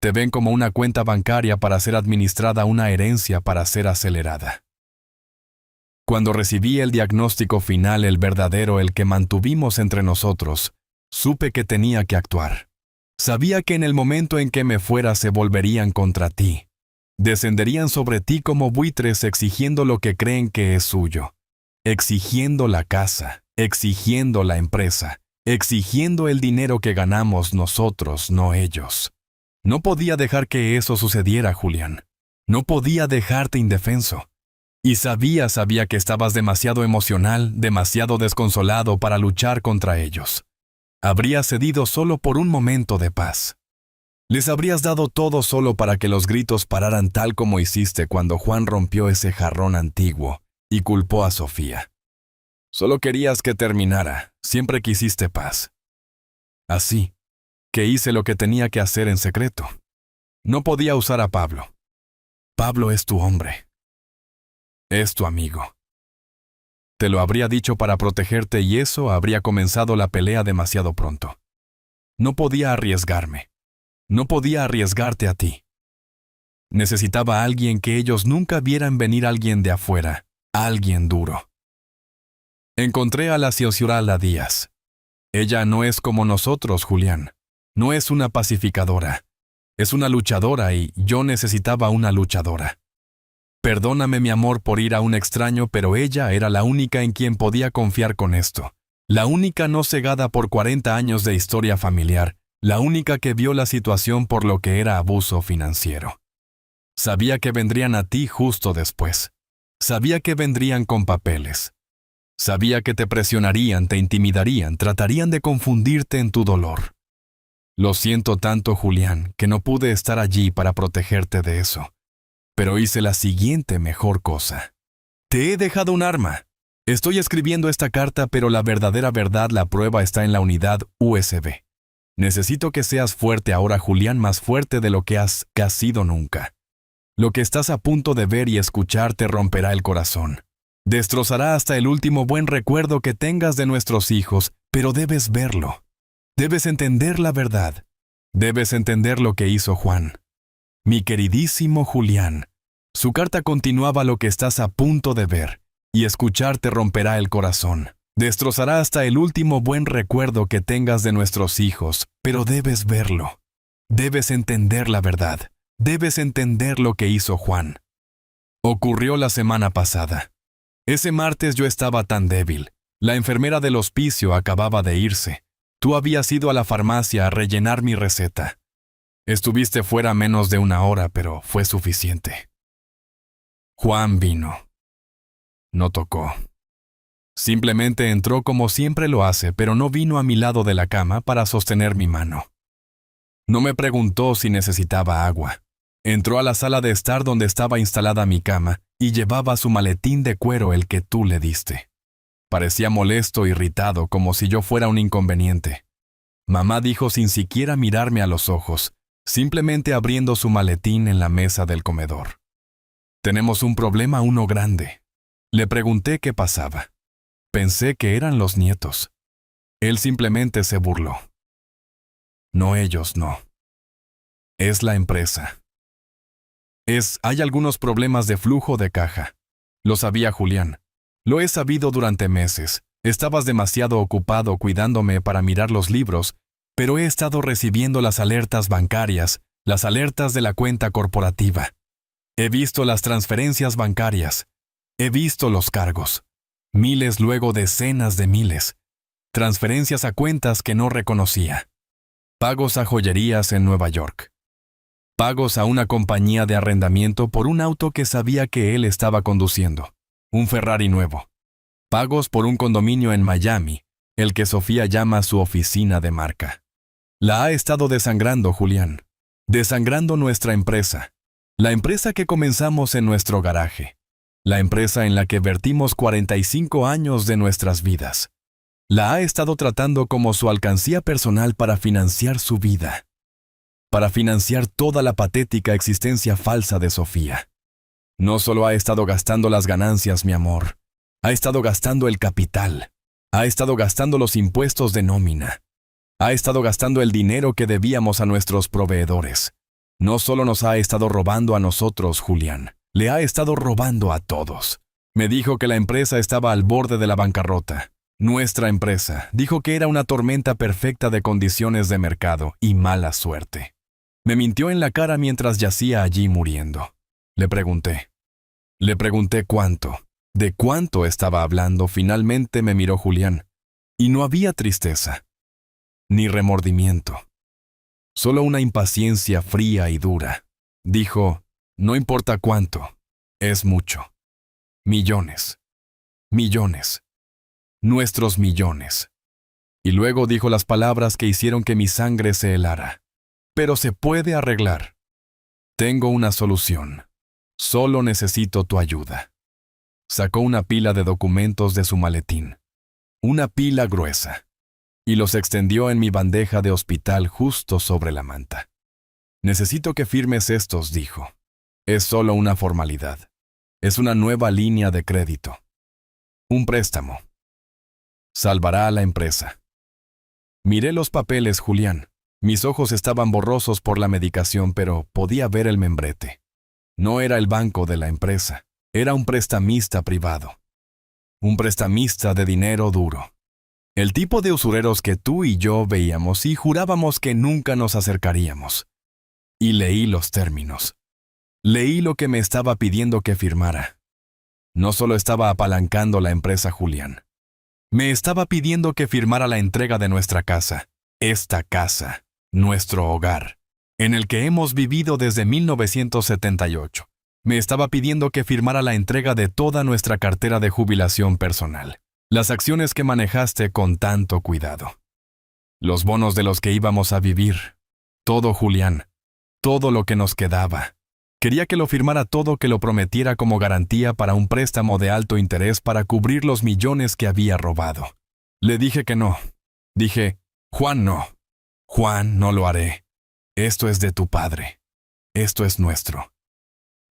Te ven como una cuenta bancaria para ser administrada, una herencia para ser acelerada. Cuando recibí el diagnóstico final, el verdadero, el que mantuvimos entre nosotros, supe que tenía que actuar. Sabía que en el momento en que me fuera se volverían contra ti. Descenderían sobre ti como buitres exigiendo lo que creen que es suyo. Exigiendo la casa, exigiendo la empresa, exigiendo el dinero que ganamos nosotros, no ellos. No podía dejar que eso sucediera, Julián. No podía dejarte indefenso. Y sabía que estabas demasiado emocional, demasiado desconsolado para luchar contra ellos. Habrías cedido solo por un momento de paz. Les habrías dado todo solo para que los gritos pararan, tal como hiciste cuando Juan rompió ese jarrón antiguo y culpó a Sofía. Solo querías que terminara, siempre quisiste paz. Así que hice lo que tenía que hacer en secreto. No podía usar a Pablo. Pablo es tu hombre. Es tu amigo. Te lo habría dicho para protegerte y eso habría comenzado la pelea demasiado pronto. No podía arriesgarme. No podía arriesgarte a ti. Necesitaba a alguien que ellos nunca vieran venir, alguien de afuera, alguien duro. Encontré a la Ciociurala Díaz. Ella no es como nosotros, Julián. No es una pacificadora. Es una luchadora y yo necesitaba una luchadora. Perdóname, mi amor, por ir a un extraño, pero ella era la única en quien podía confiar con esto. La única no cegada por 40 años de historia familiar. La única que vio la situación por lo que era abuso financiero. Sabía que vendrían a ti justo después. Sabía que vendrían con papeles. Sabía que te presionarían, te intimidarían, tratarían de confundirte en tu dolor. Lo siento tanto, Julián, que no pude estar allí para protegerte de eso. Pero hice la siguiente mejor cosa. Te he dejado un arma. Estoy escribiendo esta carta, pero la verdadera verdad, la prueba está en la unidad USB. Necesito que seas fuerte ahora, Julián, más fuerte de lo que has sido nunca. Lo que estás a punto de ver y escuchar te romperá el corazón. Destrozará hasta el último buen recuerdo que tengas de nuestros hijos, pero debes verlo. Debes entender la verdad. Debes entender lo que hizo Juan. Mi queridísimo Julián, su carta continuaba: lo que estás a punto de ver y escuchar te romperá el corazón. Destrozará hasta el último buen recuerdo que tengas de nuestros hijos, pero debes verlo. Debes entender la verdad. Debes entender lo que hizo Juan. Ocurrió la semana pasada. Ese martes yo estaba tan débil. La enfermera del hospicio acababa de irse. Tú habías ido a la farmacia a rellenar mi receta. Estuviste fuera menos de 1 hora, pero fue suficiente. Juan vino. No tocó. Simplemente entró como siempre lo hace, pero no vino a mi lado de la cama para sostener mi mano. No me preguntó si necesitaba agua. Entró a la sala de estar donde estaba instalada mi cama y llevaba su maletín de cuero, el que tú le diste. Parecía molesto, irritado, como si yo fuera un inconveniente. Mamá dijo sin siquiera mirarme a los ojos, simplemente abriendo su maletín en la mesa del comedor. Tenemos un problema, uno grande. Le pregunté qué pasaba. Pensé que eran los nietos. Él simplemente se burló. No, ellos no. Es la empresa. Hay algunos problemas de flujo de caja. Lo sabía, Julián. Lo he sabido durante meses. Estabas demasiado ocupado cuidándome para mirar los libros, pero he estado recibiendo las alertas bancarias, las alertas de la cuenta corporativa. He visto las transferencias bancarias. He visto los cargos. Miles, luego decenas de miles. Transferencias a cuentas que no reconocía. Pagos a joyerías en Nueva York. Pagos a una compañía de arrendamiento por un auto que sabía que él estaba conduciendo. Un Ferrari nuevo. Pagos por un condominio en Miami, el que Sofía llama su oficina de marca. La ha estado desangrando, Julián. Desangrando nuestra empresa. La empresa que comenzamos en nuestro garaje. La empresa en la que vertimos 45 años de nuestras vidas. La ha estado tratando como su alcancía personal para financiar su vida. Para financiar toda la patética existencia falsa de Sofía. No solo ha estado gastando las ganancias, mi amor. Ha estado gastando el capital. Ha estado gastando los impuestos de nómina. Ha estado gastando el dinero que debíamos a nuestros proveedores. No solo nos ha estado robando a nosotros, Julián. Le ha estado robando a todos. Me dijo que la empresa estaba al borde de la bancarrota. Nuestra empresa. Dijo que era una tormenta perfecta de condiciones de mercado y mala suerte. Me mintió en la cara mientras yacía allí muriendo. Le pregunté cuánto. ¿De cuánto estaba hablando? Finalmente me miró Julián. Y no había tristeza, ni remordimiento. Solo una impaciencia fría y dura. Dijo, no importa cuánto, es mucho. Millones. Millones. Nuestros millones. Y luego dijo las palabras que hicieron que mi sangre se helara. Pero se puede arreglar. Tengo una solución. Solo necesito tu ayuda. Sacó una pila de documentos de su maletín. Una pila gruesa. Y los extendió en mi bandeja de hospital justo sobre la manta. Necesito que firmes estos, dijo. Es solo una formalidad. Es una nueva línea de crédito. Un préstamo. Salvará a la empresa. Miré los papeles, Julián. Mis ojos estaban borrosos por la medicación, pero podía ver el membrete. No era el banco de la empresa, era un prestamista privado. Un prestamista de dinero duro. El tipo de usureros que tú y yo veíamos y jurábamos que nunca nos acercaríamos. Y leí los términos. Leí lo que me estaba pidiendo que firmara. No solo estaba apalancando la empresa, Julián. Me estaba pidiendo que firmara la entrega de nuestra casa. Esta casa, nuestro hogar, en el que hemos vivido desde 1978. Me estaba pidiendo que firmara la entrega de toda nuestra cartera de jubilación personal. Las acciones que manejaste con tanto cuidado. Los bonos de los que íbamos a vivir. Todo, Julián. Todo lo que nos quedaba. Quería que lo firmara todo, que lo prometiera como garantía para un préstamo de alto interés para cubrir los millones que había robado. Le dije que no. Dije, Juan, no. Juan, no lo haré. Esto es de tu padre. Esto es nuestro.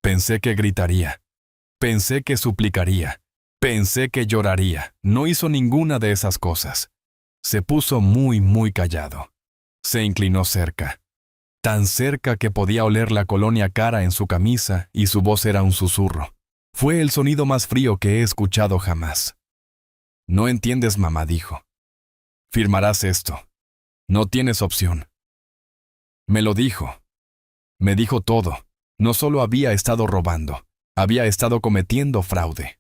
Pensé que gritaría. Pensé que suplicaría. Pensé que lloraría. No hizo ninguna de esas cosas. Se puso muy, muy callado. Se inclinó cerca. Tan cerca que podía oler la colonia cara en su camisa y su voz era un susurro. Fue el sonido más frío que he escuchado jamás. No entiendes, mamá, dijo. Firmarás esto. No tienes opción. Me lo dijo. Me dijo todo. No solo había estado robando, había estado cometiendo fraude.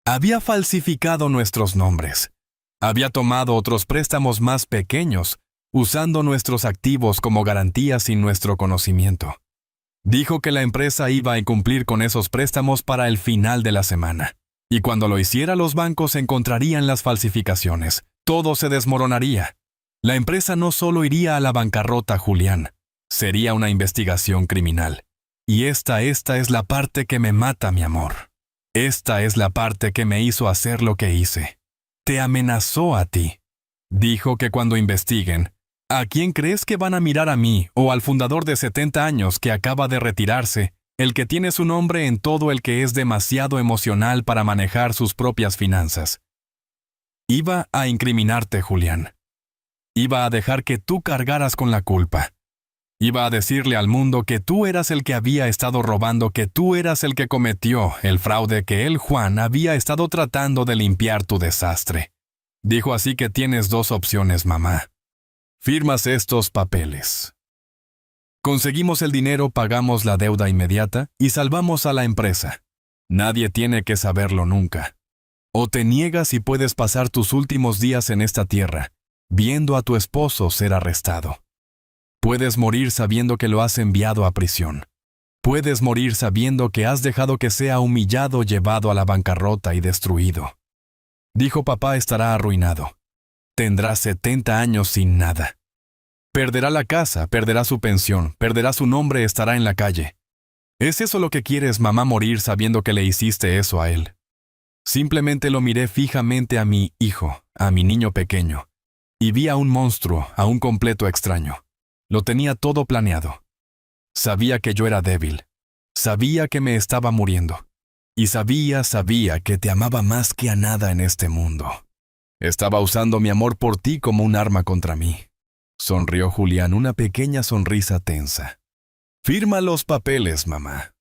Había falsificado nuestros nombres. Había tomado otros préstamos más pequeños, usando nuestros activos como garantía sin nuestro conocimiento. Dijo que la empresa iba a incumplir con esos préstamos para el final de la semana. Y cuando lo hiciera, los bancos encontrarían las falsificaciones. Todo se desmoronaría. La empresa no solo iría a la bancarrota, Julián. Sería una investigación criminal. Y esta es la parte que me mata, mi amor. Esta es la parte que me hizo hacer lo que hice. Te amenazó a ti. Dijo que cuando investiguen, ¿a quién crees que van a mirar, a mí o al fundador de 70 años que acaba de retirarse, el que tiene su nombre en todo el que es demasiado emocional para manejar sus propias finanzas? Iba a incriminarte, Julián. Iba a dejar que tú cargaras con la culpa. Iba a decirle al mundo que tú eras el que había estado robando, que tú eras el que cometió el fraude, que él, Juan, había estado tratando de limpiar tu desastre. Dijo así que tienes dos opciones, mamá. Firmas estos papeles. Conseguimos el dinero, pagamos la deuda inmediata y salvamos a la empresa. Nadie tiene que saberlo nunca. O te niegas y puedes pasar tus últimos días en esta tierra, viendo a tu esposo ser arrestado. Puedes morir sabiendo que lo has enviado a prisión. Puedes morir sabiendo que has dejado que sea humillado, llevado a la bancarrota y destruido. Dijo, papá estará arruinado. Tendrá 70 años sin nada. Perderá la casa, perderá su pensión, perderá su nombre, estará en la calle. ¿Es eso lo que quieres, mamá, morir sabiendo que le hiciste eso a él? Simplemente lo miré fijamente a mi hijo, a mi niño pequeño, y vi a un monstruo, a un completo extraño. Lo tenía todo planeado. Sabía que yo era débil. Sabía que me estaba muriendo. Y sabía que te amaba más que a nada en este mundo. Estaba usando mi amor por ti como un arma contra mí. Sonrió Julián, una pequeña sonrisa tensa. Firma los papeles, mamá.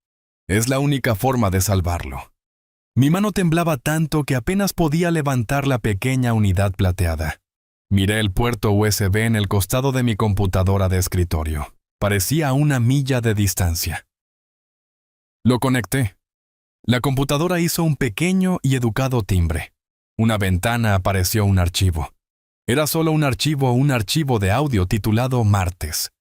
Es la única forma de salvarlo. Mi mano temblaba tanto que apenas podía levantar la pequeña unidad plateada. Miré el puerto USB en el costado de mi computadora de escritorio. Parecía a una milla de distancia. Lo conecté. La computadora hizo un pequeño y educado timbre. Una ventana apareció un archivo. Era solo un archivo de audio titulado Martes.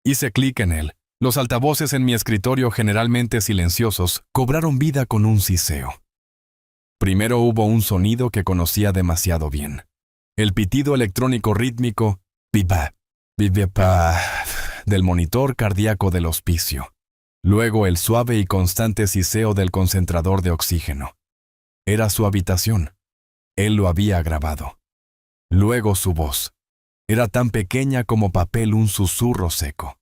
Hice clic en él. Los altavoces en mi escritorio, generalmente silenciosos, cobraron vida con un siseo. Primero hubo un sonido que conocía demasiado bien. El pitido electrónico rítmico, bip-bap, bip-bap, del monitor cardíaco del hospicio. Luego el suave y constante siseo del concentrador de oxígeno. Era su habitación. Él lo había grabado. Luego su voz. Era tan pequeña como papel, un susurro seco.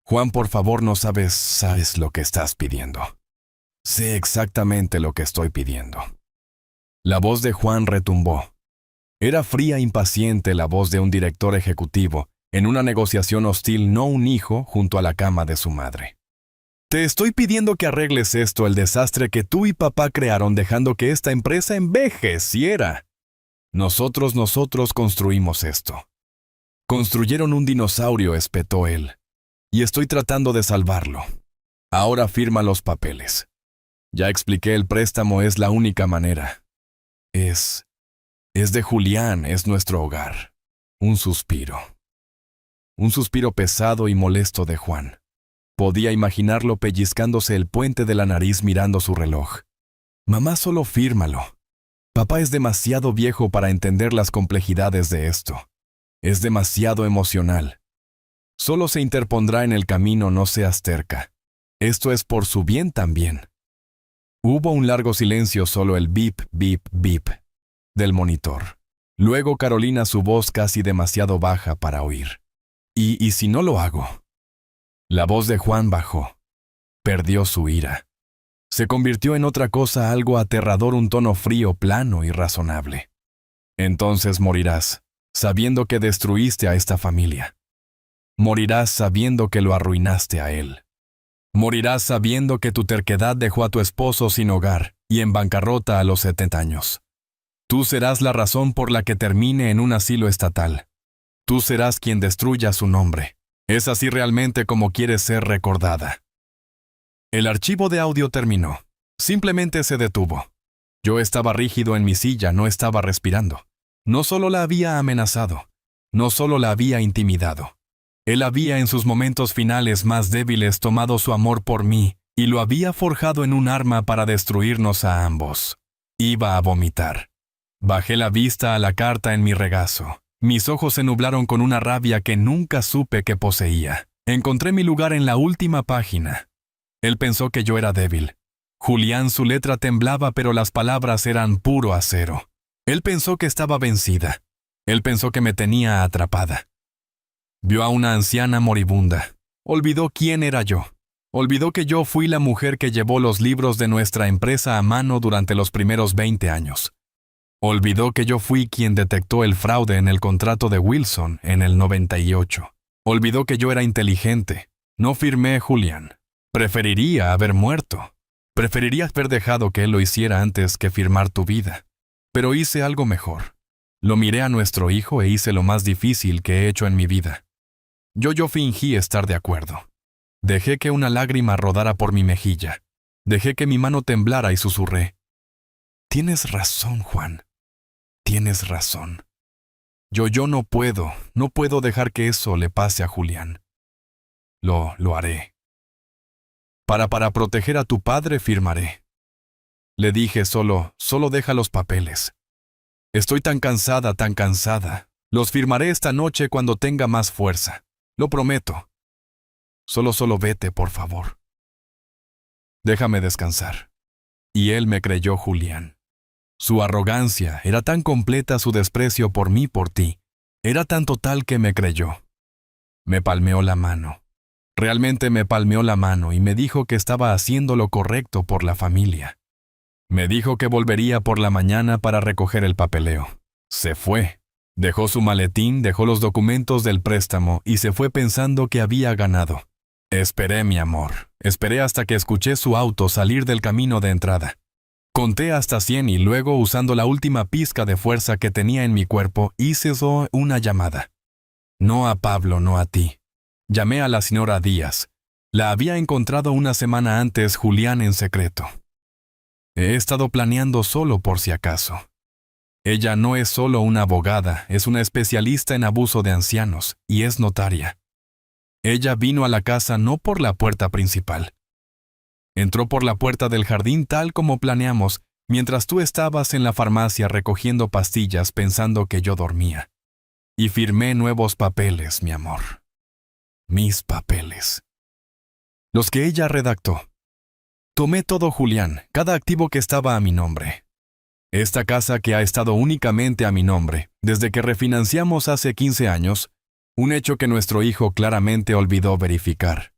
Juan, por favor, no sabes lo que estás pidiendo. Sé exactamente lo que estoy pidiendo. La voz de Juan retumbó. Era fría e impaciente la voz de un director ejecutivo en una negociación hostil, no un hijo junto a la cama de su madre. Te estoy pidiendo que arregles esto, el desastre que tú y papá crearon dejando que esta empresa envejeciera. Nosotros construimos esto. Construyeron un dinosaurio, espetó él. Y estoy tratando de salvarlo. Ahora firma los papeles. Ya expliqué, el préstamo es la única manera. Es de Julián, es nuestro hogar. Un suspiro. Un suspiro pesado y molesto de Juan. Podía imaginarlo pellizcándose el puente de la nariz mirando su reloj. Mamá, solo fírmalo. Papá es demasiado viejo para entender las complejidades de esto. Es demasiado emocional. Solo se interpondrá en el camino, no seas terca. Esto es por su bien también. Hubo un largo silencio, solo el bip, bip, bip del monitor. Luego Carolina, su voz casi demasiado baja para oír. ¿Y si no lo hago? La voz de Juan bajó. Perdió su ira. Se convirtió en otra cosa, algo aterrador, un tono frío, plano y razonable. Entonces morirás, sabiendo que destruiste a esta familia. Morirás sabiendo que lo arruinaste a él. Morirás sabiendo que tu terquedad dejó a tu esposo sin hogar y en bancarrota a los 70 años. Tú serás la razón por la que termine en un asilo estatal. Tú serás quien destruya su nombre. ¿Es así realmente como quieres ser recordada? El archivo de audio terminó. Simplemente se detuvo. Yo estaba rígido en mi silla, no estaba respirando. No solo la había amenazado, no solo la había intimidado. Él había en sus momentos finales más débiles tomado su amor por mí y lo había forjado en un arma para destruirnos a ambos. Iba a vomitar. Bajé la vista a la carta en mi regazo. Mis ojos se nublaron con una rabia que nunca supe que poseía. Encontré mi lugar en la última página. Él pensó que yo era débil. Julián, su letra temblaba, pero las palabras eran puro acero. Él pensó que estaba vencida. Él pensó que me tenía atrapada. Vio a una anciana moribunda. Olvidó quién era yo. Olvidó que yo fui la mujer que llevó los libros de nuestra empresa a mano durante los primeros 20 años. Olvidó que yo fui quien detectó el fraude en el contrato de Wilson en el 98. Olvidó que yo era inteligente. No firmé, Julián. Preferiría haber muerto. Preferiría haber dejado que él lo hiciera antes que firmar tu vida. Pero hice algo mejor. Lo miré a nuestro hijo e hice lo más difícil que he hecho en mi vida. Yo fingí estar de acuerdo. Dejé que una lágrima rodara por mi mejilla. Dejé que mi mano temblara y susurré. Tienes razón, Juan. Tienes razón. Yo no puedo dejar que eso le pase a Julián. Lo haré. Para proteger a tu padre firmaré. Le dije, solo deja los papeles. Estoy tan cansada, tan cansada. Los firmaré esta noche cuando tenga más fuerza. Lo prometo. Solo vete, por favor. Déjame descansar. Y él me creyó, Julián. Su arrogancia era tan completa, su desprecio por mí, por ti. Era tan total que me creyó. Me palmeó la mano. Realmente me palmeó la mano y me dijo que estaba haciendo lo correcto por la familia. Me dijo que volvería por la mañana para recoger el papeleo. Se fue. Dejó su maletín, dejó los documentos del préstamo y se fue pensando que había ganado. Esperé, mi amor. Esperé hasta que escuché su auto salir del camino de entrada. Conté hasta 100 y luego, usando la última pizca de fuerza que tenía en mi cuerpo, hice una llamada. No a Pablo, no a ti. Llamé a la señora Díaz. La había encontrado una semana antes, Julián, en secreto. He estado planeando solo por si acaso. Ella no es solo una abogada, es una especialista en abuso de ancianos y es notaria. Ella vino a la casa no por la puerta principal. Entró por la puerta del jardín tal como planeamos, mientras tú estabas en la farmacia recogiendo pastillas pensando que yo dormía. Y firmé nuevos papeles, mi amor. Mis papeles. Los que ella redactó. Tomé todo, Julián, cada activo que estaba a mi nombre. Esta casa que ha estado únicamente a mi nombre, desde que refinanciamos hace 15 años, un hecho que nuestro hijo claramente olvidó verificar.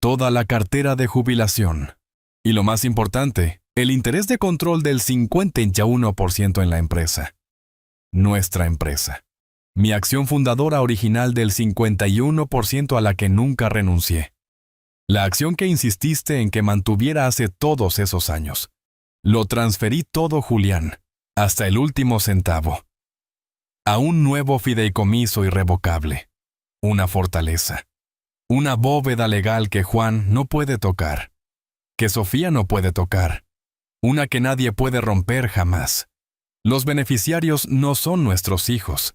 Toda la cartera de jubilación. Y lo más importante, El interés de control del 51% en la empresa. Nuestra empresa. Mi acción fundadora original del 51% a la que nunca renuncié. La acción que insististe en que mantuviera hace todos esos años. Lo transferí todo, Julián, hasta el último centavo. A un nuevo fideicomiso irrevocable. Una fortaleza. Una bóveda legal que Juan no puede tocar. Que Sofía no puede tocar. Una que nadie puede romper jamás. Los beneficiarios no son nuestros hijos.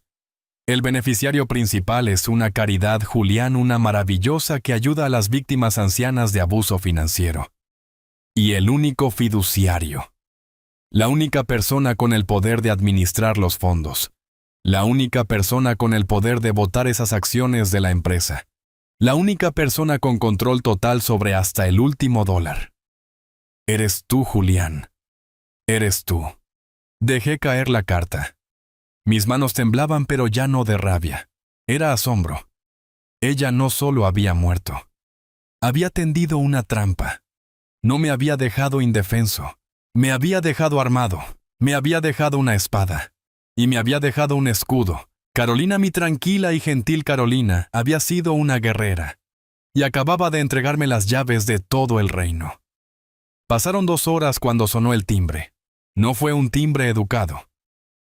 El beneficiario principal es una caridad, Julián, una maravillosa que ayuda a las víctimas ancianas de abuso financiero. Y el único fiduciario. La única persona con el poder de administrar los fondos. La única persona con el poder de votar esas acciones de la empresa. La única persona con control total sobre hasta el último dólar. Eres tú, Julián. Eres tú. Dejé caer la carta. Mis manos temblaban, pero ya no de rabia. Era asombro. Ella no solo había muerto. Había tendido una trampa. No me había dejado indefenso. Me había dejado armado. Me había dejado una espada. Y me había dejado un escudo. Carolina, mi tranquila y gentil Carolina, había sido una guerrera. Y acababa de entregarme las llaves de todo el reino. Pasaron 2 horas cuando sonó el timbre. No fue un timbre educado.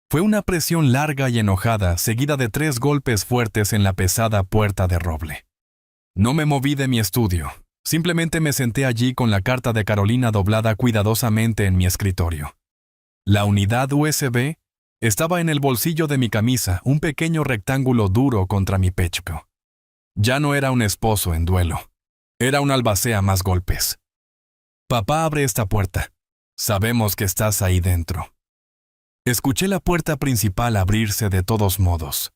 Fue una presión larga y enojada, seguida de 3 golpes fuertes en la pesada puerta de roble. No me moví de mi estudio. Simplemente me senté allí con la carta de Carolina doblada cuidadosamente en mi escritorio. La unidad USB estaba en el bolsillo de mi camisa, un pequeño rectángulo duro contra mi pecho. Ya no era un esposo en duelo. Era un albacea más golpes. Papá, abre esta puerta. Sabemos que estás ahí dentro. Escuché la puerta principal abrirse de todos modos.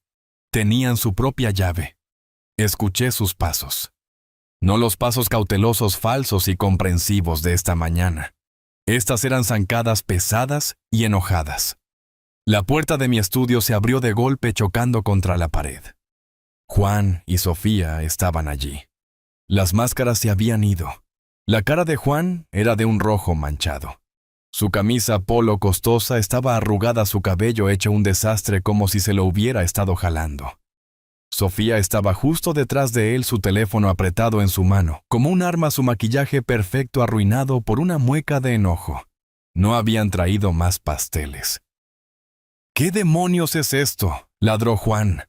Tenían su propia llave. Escuché sus pasos. No los pasos cautelosos, falsos y comprensivos de esta mañana. Estas eran zancadas pesadas y enojadas. La puerta de mi estudio se abrió de golpe chocando contra la pared. Juan y Sofía estaban allí. Las máscaras se habían ido. La cara de Juan era de un rojo manchado. Su camisa polo costosa estaba arrugada, su cabello hecho un desastre como si se lo hubiera estado jalando. Sofía estaba justo detrás de él, su teléfono apretado en su mano, como un arma, su maquillaje perfecto arruinado por una mueca de enojo. No habían traído más pasteles. ¿Qué demonios es esto?, ladró Juan.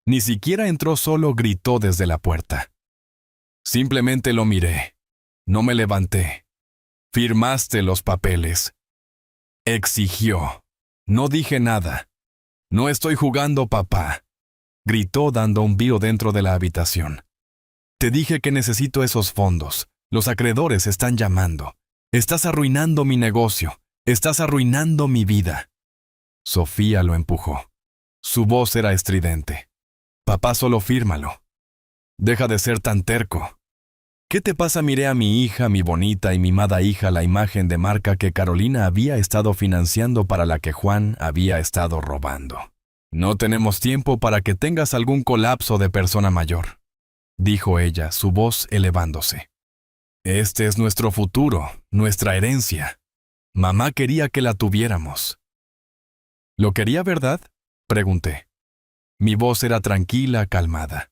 Ni siquiera entró solo, gritó desde la puerta. Simplemente lo miré. No me levanté. Firmaste los papeles. Exigió. No dije nada. No estoy jugando, papá. Gritó dando un bío dentro de la habitación. Te dije que necesito esos fondos. Los acreedores están llamando. Estás arruinando mi negocio. Estás arruinando mi vida. Sofía lo empujó. Su voz era estridente. Papá, solo fírmalo. Deja de ser tan terco. ¿Qué te pasa? Miré a mi hija, mi bonita y mimada hija, la imagen de marca que Carolina había estado financiando, para la que Juan había estado robando. No tenemos tiempo para que tengas algún colapso de persona mayor, dijo ella, su voz elevándose. Este es nuestro futuro, nuestra herencia. Mamá quería que la tuviéramos. ¿Lo quería, verdad?, pregunté. Mi voz era tranquila, calmada.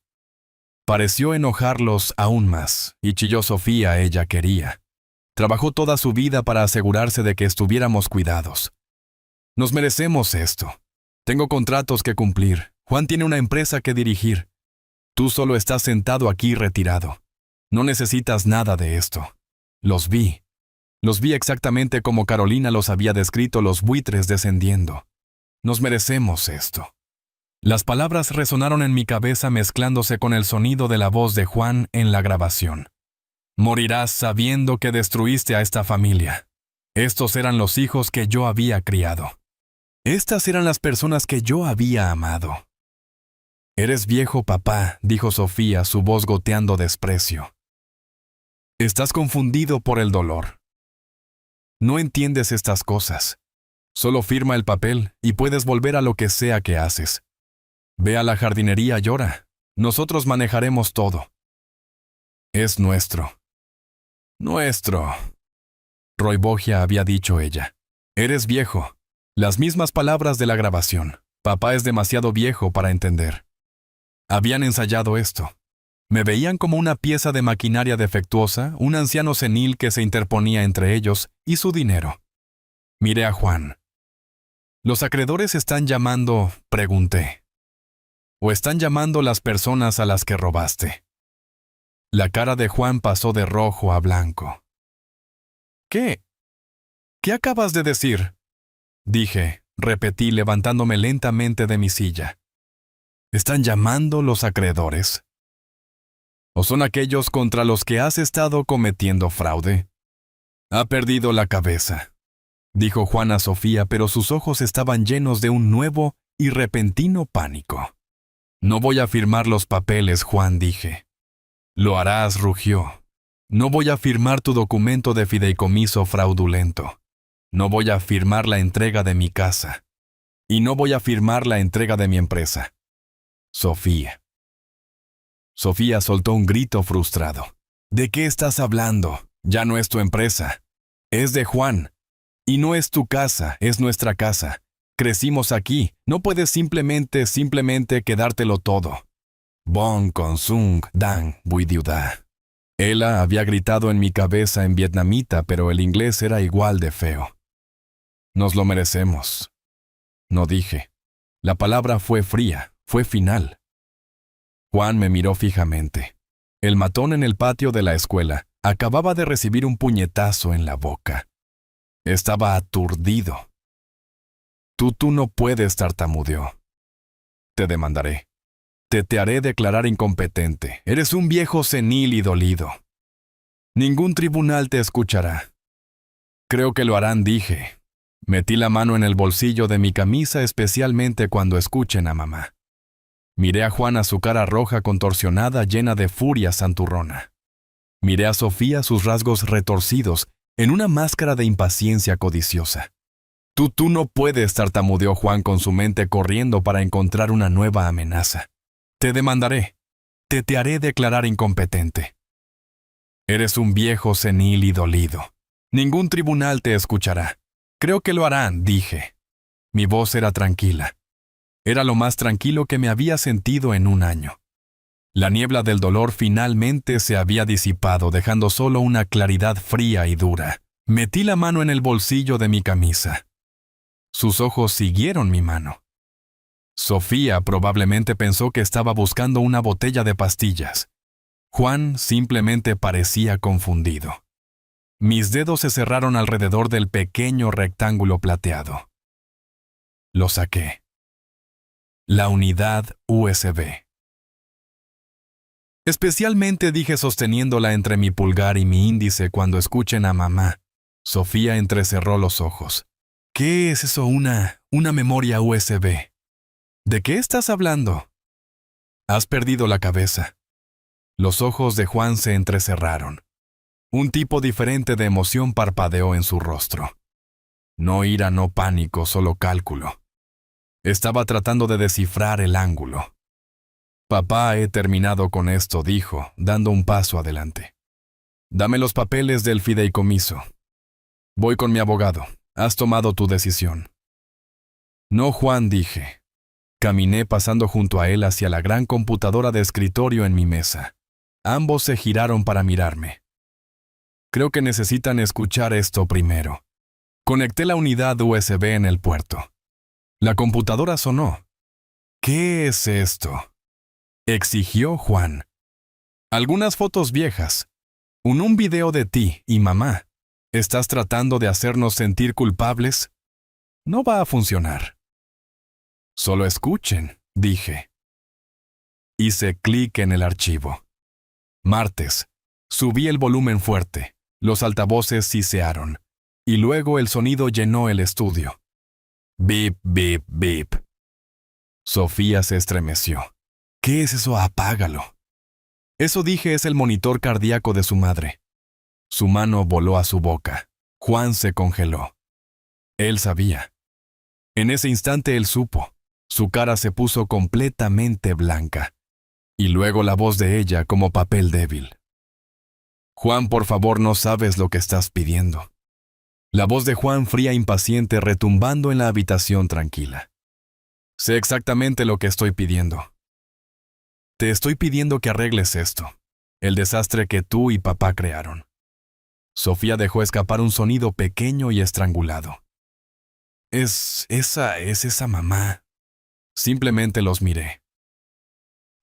Pareció enojarlos aún más, y chilló Sofía, ella quería. Trabajó toda su vida para asegurarse de que estuviéramos cuidados. Nos merecemos esto. Tengo contratos que cumplir. Juan tiene una empresa que dirigir. Tú solo estás sentado aquí retirado. No necesitas nada de esto. Los vi. Los vi exactamente como Carolina los había descrito, los buitres descendiendo. Nos merecemos esto. Las palabras resonaron en mi cabeza mezclándose con el sonido de la voz de Juan en la grabación. Morirás sabiendo que destruiste a esta familia. Estos eran los hijos que yo había criado. Estas eran las personas que yo había amado. Eres viejo, papá, dijo Sofía, su voz goteando desprecio. Estás confundido por el dolor. No entiendes estas cosas. Solo firma el papel y puedes volver a lo que sea que haces. Ve a la jardinería, llora. Nosotros manejaremos todo. Es nuestro. Nuestro. Roibogia había dicho ella. Eres viejo. Las mismas palabras de la grabación. Papá es demasiado viejo para entender. Habían ensayado esto. Me veían como una pieza de maquinaria defectuosa, un anciano senil que se interponía entre ellos y su dinero. Miré a Juan. ¿Los acreedores están llamando? Pregunté. ¿O están llamando las personas a las que robaste? La cara de Juan pasó de rojo a blanco. ¿Qué? ¿Qué acabas de decir? Dije, repetí levantándome lentamente de mi silla. ¿Están llamando los acreedores? ¿O son aquellos contra los que has estado cometiendo fraude? Ha perdido la cabeza, dijo Juan a Sofía, pero sus ojos estaban llenos de un nuevo y repentino pánico. No voy a firmar los papeles, Juan, dije. Lo harás, rugió. No voy a firmar tu documento de fideicomiso fraudulento. No voy a firmar la entrega de mi casa. Y no voy a firmar la entrega de mi empresa. Sofía. Sofía soltó un grito frustrado. ¿De qué estás hablando? Ya no es tu empresa. Es de Juan. Y no es tu casa, es nuestra casa. Crecimos aquí. No puedes simplemente quedártelo todo. Bon consung dan buidiuda. Ella había gritado en mi cabeza en vietnamita, pero el inglés era igual de feo. Nos lo merecemos. No dije. La palabra fue fría, fue final. Juan me miró fijamente. El matón en el patio de la escuela acababa de recibir un puñetazo en la boca. Estaba aturdido. Tú no puedes, tartamudeó. Te demandaré. Te haré declarar incompetente. Eres un viejo senil y dolido. Ningún tribunal te escuchará. Creo que lo harán, dije. Metí la mano en el bolsillo de mi camisa especialmente cuando escuchen a mamá. Miré a Juana su cara roja contorsionada llena de furia santurrona. Miré a Sofía sus rasgos retorcidos en una máscara de impaciencia codiciosa. Tú no puedes, tartamudeó Juan con su mente corriendo para encontrar una nueva amenaza. Te demandaré. Te haré declarar incompetente. Eres un viejo senil y dolido. Ningún tribunal te escuchará. Creo que lo harán, dije. Mi voz era tranquila. Era lo más tranquilo que me había sentido en un año. La niebla del dolor finalmente se había disipado, dejando solo una claridad fría y dura. Metí la mano en el bolsillo de mi camisa. Sus ojos siguieron mi mano. Sofía probablemente pensó que estaba buscando una botella de pastillas. Juan simplemente parecía confundido. Mis dedos se cerraron alrededor del pequeño rectángulo plateado. Lo saqué. La unidad USB. Especialmente dije sosteniéndola entre mi pulgar y mi índice cuando escuchen a mamá. Sofía entrecerró los ojos. ¿Qué es eso, una memoria USB? ¿De qué estás hablando? Has perdido la cabeza. Los ojos de Juan se entrecerraron. Un tipo diferente de emoción parpadeó en su rostro. No ira, no pánico, solo cálculo. Estaba tratando de descifrar el ángulo. Papá, he terminado con esto, dijo, dando un paso adelante. Dame los papeles del fideicomiso. Voy con mi abogado. Has tomado tu decisión. No, Juan, dije. Caminé pasando junto a él hacia la gran computadora de escritorio en mi mesa. Ambos se giraron para mirarme. Creo que necesitan escuchar esto primero. Conecté la unidad USB en el puerto. La computadora sonó. ¿Qué es esto?, exigió Juan. Algunas fotos viejas. Un video de ti y mamá. ¿Estás tratando de hacernos sentir culpables? No va a funcionar. Solo escuchen, dije. Hice clic en el archivo. Martes. Subí el volumen fuerte. Los altavoces sisearon. Y luego el sonido llenó el estudio. Bip, bip, bip. Sofía se estremeció. ¿Qué es eso? Apágalo. Eso, dije, es el monitor cardíaco de su madre. Su mano voló a su boca. Juan se congeló. Él sabía. En ese instante él supo. Su cara se puso completamente blanca. Y luego la voz de ella como papel débil. Juan, por favor, no sabes lo que estás pidiendo. La voz de Juan fría e impaciente retumbando en la habitación tranquila. Sé exactamente lo que estoy pidiendo. Te estoy pidiendo que arregles esto, el desastre que tú y papá crearon. Sofía dejó escapar un sonido pequeño y estrangulado. Es esa mamá. Simplemente los miré.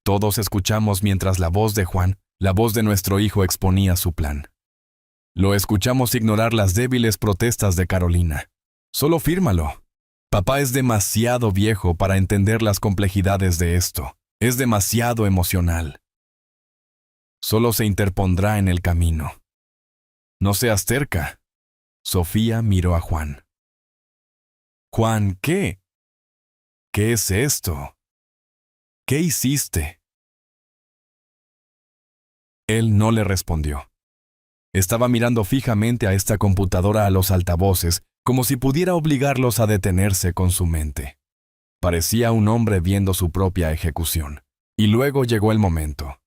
Todos escuchamos mientras la voz de Juan, la voz de nuestro hijo, exponía su plan. Lo escuchamos ignorar las débiles protestas de Carolina. Solo fírmalo. Papá es demasiado viejo para entender las complejidades de esto. Es demasiado emocional. Solo se interpondrá en el camino. No seas terca. Sofía miró a Juan. Juan, ¿qué? ¿Qué es esto? ¿Qué hiciste? Él no le respondió. Estaba mirando fijamente a esta computadora a los altavoces, como si pudiera obligarlos a detenerse con su mente. Parecía un hombre viendo su propia ejecución. Y luego llegó el momento.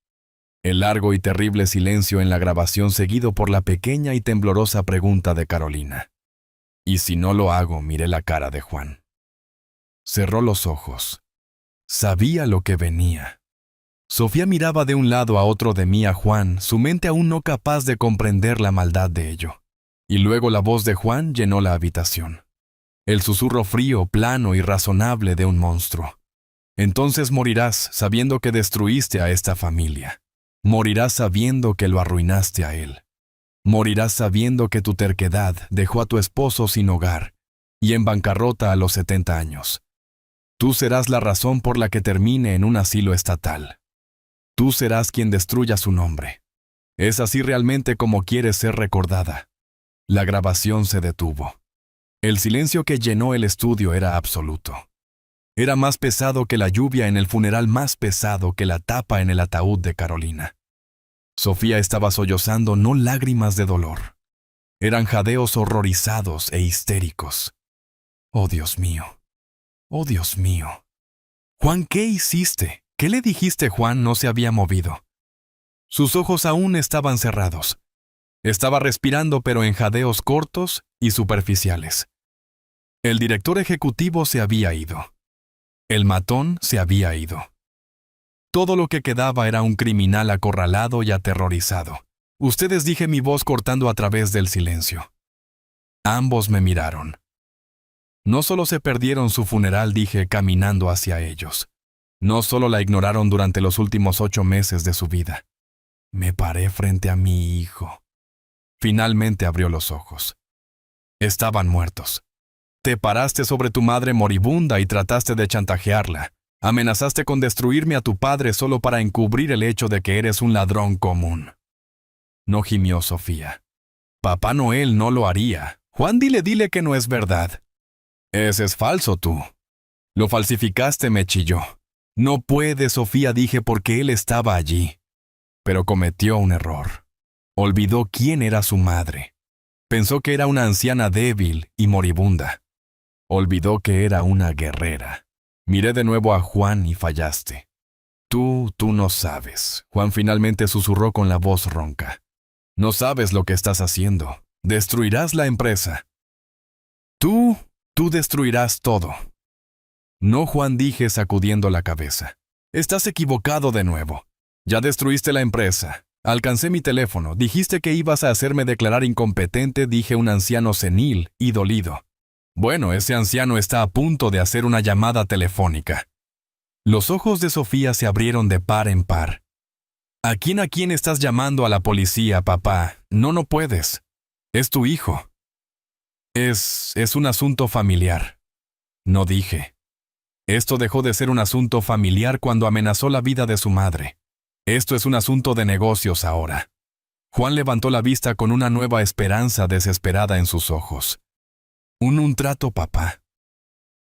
El largo y terrible silencio en la grabación, seguido por la pequeña y temblorosa pregunta de Carolina. ¿Y si no lo hago? Miré la cara de Juan. Cerró los ojos. Sabía lo que venía. Sofía miraba de un lado a otro de mí a Juan, su mente aún no capaz de comprender la maldad de ello. Y luego la voz de Juan llenó la habitación. El susurro frío, plano y razonable de un monstruo. Entonces morirás sabiendo que destruiste a esta familia. Morirás sabiendo que lo arruinaste a él. Morirás sabiendo que tu terquedad dejó a tu esposo sin hogar y en bancarrota a los 70 años. Tú serás la razón por la que termine en un asilo estatal. Tú serás quien destruya su nombre. Es así realmente como quieres ser recordada. La grabación se detuvo. El silencio que llenó el estudio era absoluto. Era más pesado que la lluvia en el funeral, más pesado que la tapa en el ataúd de Carolina. Sofía estaba sollozando, no lágrimas de dolor. Eran jadeos horrorizados e histéricos. ¡Oh, Dios mío! ¡Oh, Dios mío! Juan, ¿qué hiciste? ¿Qué le dijiste? Juan no se había movido. Sus ojos aún estaban cerrados. Estaba respirando, pero en jadeos cortos y superficiales. El director ejecutivo se había ido. El matón se había ido. Todo lo que quedaba era un criminal acorralado y aterrorizado. Ustedes, dije, mi voz cortando a través del silencio. Ambos me miraron. No solo se perdieron su funeral, dije, caminando hacia ellos. No solo la ignoraron durante los últimos 8 meses de su vida. Me paré frente a mi hijo. Finalmente abrió los ojos. Estaban muertos. Te paraste sobre tu madre moribunda y trataste de chantajearla. Amenazaste con destruirme a tu padre solo para encubrir el hecho de que eres un ladrón común. No gimió Sofía. Papá Noel no lo haría. Juan, dile que no es verdad. Ese es falso tú. Lo falsificaste, me chilló. No puede, Sofía, dije, porque él estaba allí. Pero cometió un error. Olvidó quién era su madre. Pensó que era una anciana débil y moribunda. Olvidó que era una guerrera. Miré de nuevo a Juan y fallaste. Tú no sabes. Juan finalmente susurró con la voz ronca. No sabes lo que estás haciendo. Destruirás la empresa. Tú destruirás todo. No, Juan, dije sacudiendo la cabeza. Estás equivocado de nuevo. Ya destruiste la empresa. Alcancé mi teléfono. Dijiste que ibas a hacerme declarar incompetente, dije, un anciano senil y dolido. Bueno, ese anciano está a punto de hacer una llamada telefónica. Los ojos de Sofía se abrieron de par en par. ¿A quién estás llamando? A la policía, papá. No puedes. Es tu hijo. Es un asunto familiar. No, dije. Esto dejó de ser un asunto familiar cuando amenazó la vida de su madre. Esto es un asunto de negocios ahora. Juan levantó la vista con una nueva esperanza desesperada en sus ojos. Un trato, papá.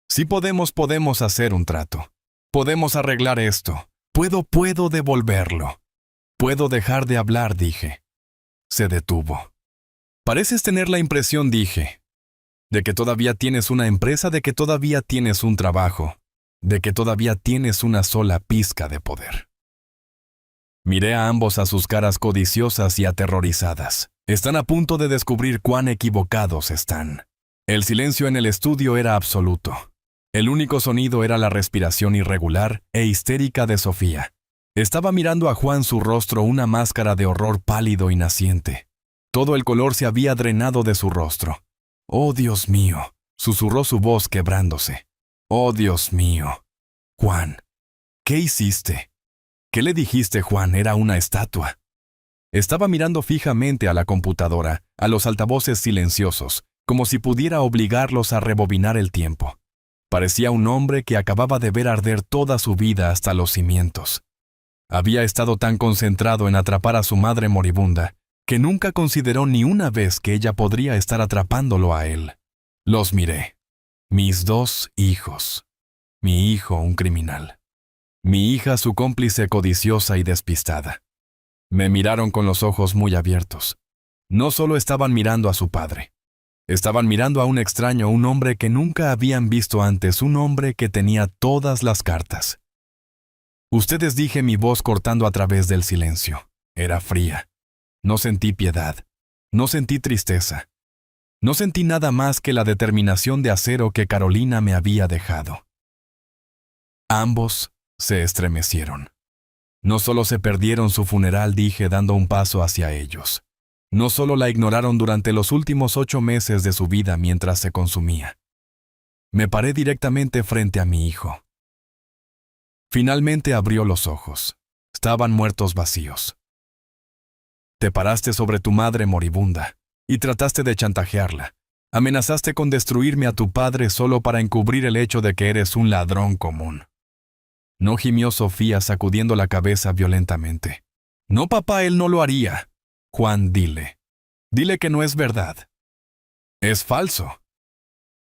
Sí podemos hacer un trato. Podemos arreglar esto. Puedo devolverlo. Puedo dejar de hablar, dije. Se detuvo. Pareces tener la impresión, dije, de que todavía tienes una empresa, de que todavía tienes un trabajo, de que todavía tienes una sola pizca de poder. Miré a ambos a sus caras codiciosas y aterrorizadas. Están a punto de descubrir cuán equivocados están. El silencio en el estudio era absoluto. El único sonido era la respiración irregular e histérica de Sofía. Estaba mirando a Juan, su rostro una máscara de horror pálido y naciente. Todo el color se había drenado de su rostro. «Oh, Dios mío», susurró su voz quebrándose. «Oh, Dios mío. Juan, ¿qué hiciste? ¿Qué le dijiste, Juan? Era una estatua». Estaba mirando fijamente a la computadora, a los altavoces silenciosos, como si pudiera obligarlos a rebobinar el tiempo. Parecía un hombre que acababa de ver arder toda su vida hasta los cimientos. Había estado tan concentrado en atrapar a su madre moribunda, que nunca consideró ni una vez que ella podría estar atrapándolo a él. Los miré. Mis 2 hijos. Mi hijo, un criminal. Mi hija, su cómplice codiciosa y despistada. Me miraron con los ojos muy abiertos. No solo estaban mirando a su padre. Estaban mirando a un extraño, un hombre que nunca habían visto antes, un hombre que tenía todas las cartas. «Ustedes», dije, mi voz cortando a través del silencio. Era fría. No sentí piedad. No sentí tristeza. No sentí nada más que la determinación de acero que Carolina me había dejado. Ambos se estremecieron. No solo se perdieron su funeral, dije, dando un paso hacia ellos. No solo la ignoraron durante los últimos 8 meses de su vida mientras se consumía. Me paré directamente frente a mi hijo. Finalmente abrió los ojos. Estaban muertos vacíos. Te paraste sobre tu madre moribunda y trataste de chantajearla. Amenazaste con destruirme a tu padre solo para encubrir el hecho de que eres un ladrón común. No, gimió Sofía sacudiendo la cabeza violentamente. No, papá, él no lo haría. Juan, dile. Dile que no es verdad. Es falso.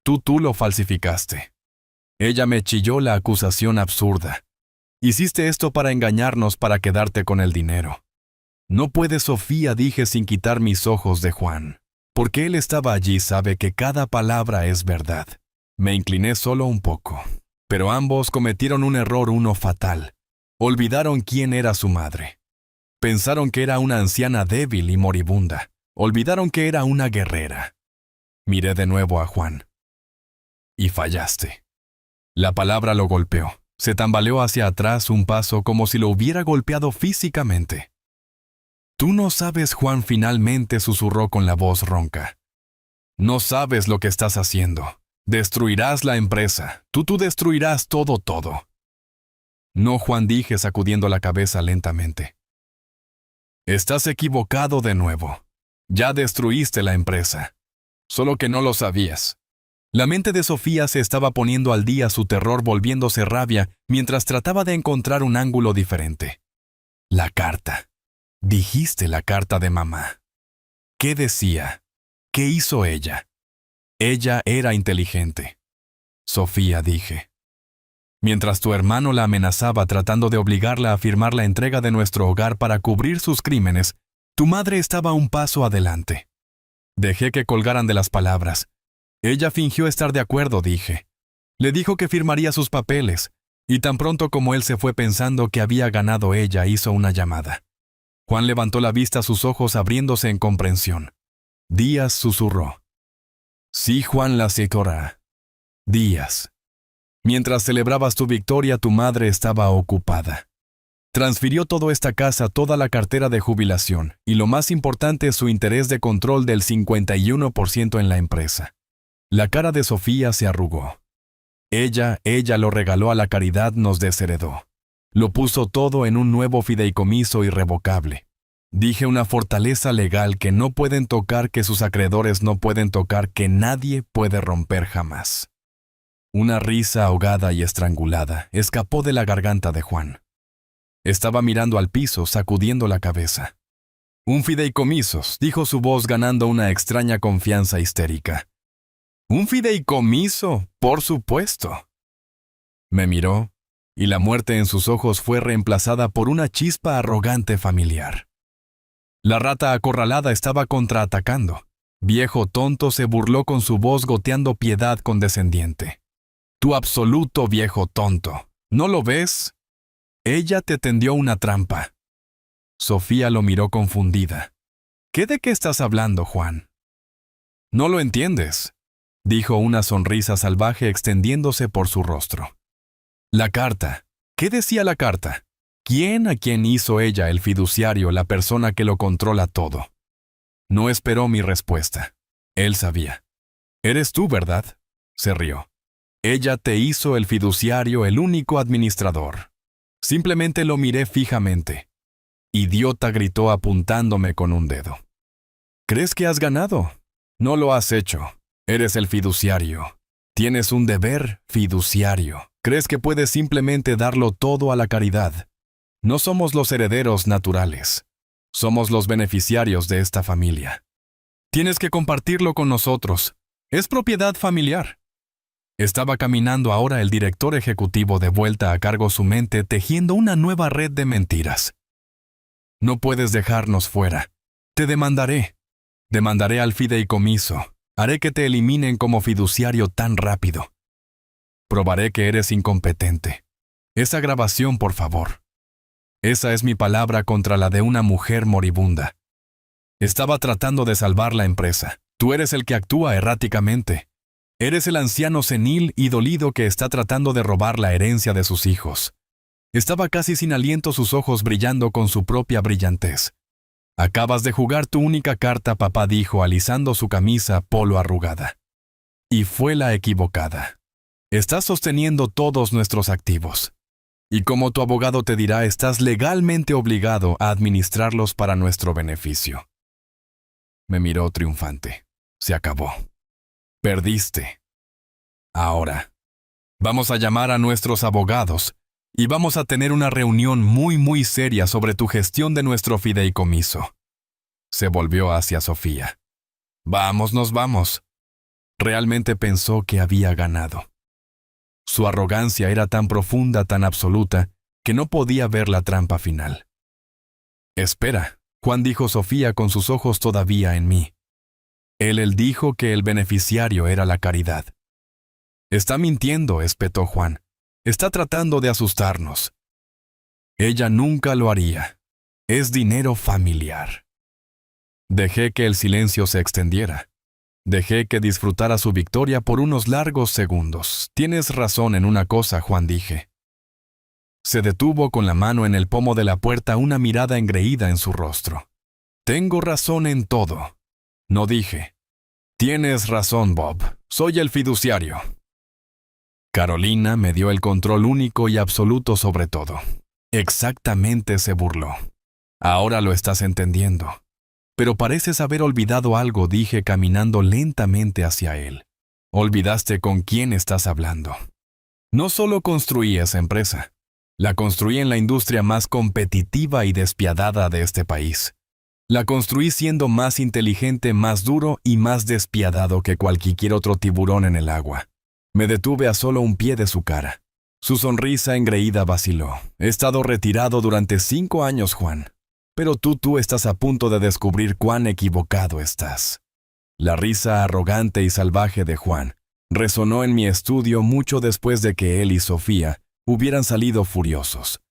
Tú lo falsificaste. Ella me chilló la acusación absurda. Hiciste esto para engañarnos, para quedarte con el dinero. No puede, Sofía, dije sin quitar mis ojos de Juan. Porque él estaba allí, sabe que cada palabra es verdad. Me incliné solo un poco. Pero ambos cometieron un error, uno fatal. Olvidaron quién era su madre. Pensaron que era una anciana débil y moribunda. Olvidaron que era una guerrera. Miré de nuevo a Juan. Y fallaste. La palabra lo golpeó. Se tambaleó hacia atrás un paso como si lo hubiera golpeado físicamente. Tú no sabes, Juan, finalmente susurró con la voz ronca. No sabes lo que estás haciendo. Destruirás la empresa. Tú destruirás todo. No, Juan, dije sacudiendo la cabeza lentamente. Estás equivocado de nuevo. Ya destruiste la empresa. Solo que no lo sabías. La mente de Sofía se estaba poniendo al día, su terror volviéndose rabia, mientras trataba de encontrar un ángulo diferente. La carta. Dijiste la carta de mamá. ¿Qué decía? ¿Qué hizo ella? Ella era inteligente. Sofía, dije. Mientras tu hermano la amenazaba tratando de obligarla a firmar la entrega de nuestro hogar para cubrir sus crímenes, tu madre estaba un paso adelante. Dejé que colgaran de las palabras. Ella fingió estar de acuerdo, dije. Le dijo que firmaría sus papeles, y tan pronto como él se fue pensando que había ganado, ella hizo una llamada. Juan levantó la vista, sus ojos abriéndose en comprensión. Díaz susurró. Sí, Juan, la señora. Díaz. Mientras celebrabas tu victoria, tu madre estaba ocupada. Transfirió toda esta casa, toda la cartera de jubilación, y lo más importante, su interés de control del 51% en la empresa. La cara de Sofía se arrugó. Ella lo regaló a la caridad, nos desheredó. Lo puso todo en un nuevo fideicomiso irrevocable. Dije, una fortaleza legal que no pueden tocar, que sus acreedores no pueden tocar, que nadie puede romper jamás. Una risa ahogada y estrangulada escapó de la garganta de Juan. Estaba mirando al piso, sacudiendo la cabeza. Un fideicomiso, dijo su voz ganando una extraña confianza histérica. Un fideicomiso, por supuesto. Me miró, y la muerte en sus ojos fue reemplazada por una chispa arrogante familiar. La rata acorralada estaba contraatacando. Viejo tonto, se burló con su voz goteando piedad condescendiente. Tu absoluto viejo tonto. ¿No lo ves? Ella te tendió una trampa. Sofía lo miró confundida. ¿Qué de qué estás hablando, Juan? No lo entiendes, dijo una sonrisa salvaje extendiéndose por su rostro. La carta. ¿Qué decía la carta? ¿Quién a quién hizo ella el fiduciario, la persona que lo controla todo? No esperó mi respuesta. Él sabía. Eres tú, ¿verdad? Se rió. Ella te hizo el fiduciario, el único administrador. Simplemente lo miré fijamente. Idiota, gritó apuntándome con un dedo. ¿Crees que has ganado? No lo has hecho. Eres el fiduciario. Tienes un deber fiduciario. ¿Crees que puedes simplemente darlo todo a la caridad? No somos los herederos naturales. Somos los beneficiarios de esta familia. Tienes que compartirlo con nosotros. Es propiedad familiar. Estaba caminando ahora el director ejecutivo de vuelta a cargo su mente tejiendo una nueva red de mentiras. No puedes dejarnos fuera. Te demandaré. Demandaré al fideicomiso. Haré que te eliminen como fiduciario tan rápido. Probaré que eres incompetente. Esa grabación, por favor. Esa es mi palabra contra la de una mujer moribunda. Estaba tratando de salvar la empresa. Tú eres el que actúa erráticamente. Eres el anciano senil y dolido que está tratando de robar la herencia de sus hijos. Estaba casi sin aliento, sus ojos brillando con su propia brillantez. Acabas de jugar tu única carta, papá dijo, alisando su camisa polo arrugada. Y fue la equivocada. Estás sosteniendo todos nuestros activos. Y como tu abogado te dirá, estás legalmente obligado a administrarlos para nuestro beneficio. Me miró triunfante. Se acabó. Perdiste. Ahora, vamos a llamar a nuestros abogados y vamos a tener una reunión muy seria sobre tu gestión de nuestro fideicomiso. Se volvió hacia Sofía. Vamos, nos vamos. Realmente pensó que había ganado. Su arrogancia era tan profunda, tan absoluta, que no podía ver la trampa final. Espera, Juan, dijo Sofía con sus ojos todavía en mí. Él dijo que el beneficiario era la caridad. Está mintiendo, espetó Juan. Está tratando de asustarnos. Ella nunca lo haría. Es dinero familiar. Dejé que el silencio se extendiera. Dejé que disfrutara su victoria por unos largos segundos. Tienes razón en una cosa, Juan, dije. Se detuvo con la mano en el pomo de la puerta, una mirada engreída en su rostro. Tengo razón en todo. No dije. Tienes razón, Bob. Soy el fiduciario. Carolina me dio el control único y absoluto sobre todo. Exactamente, se burló. Ahora lo estás entendiendo. Pero pareces haber olvidado algo, dije caminando lentamente hacia él. Olvidaste con quién estás hablando. No solo construí esa empresa. La construí en la industria más competitiva y despiadada de este país. La construí siendo más inteligente, más duro y más despiadado que cualquier otro tiburón en el agua. Me detuve a solo un pie de su cara. Su sonrisa engreída vaciló. He estado retirado durante 5 años, Juan. Pero tú estás a punto de descubrir cuán equivocado estás. La risa arrogante y salvaje de Juan resonó en mi estudio mucho después de que él y Sofía hubieran salido furiosos.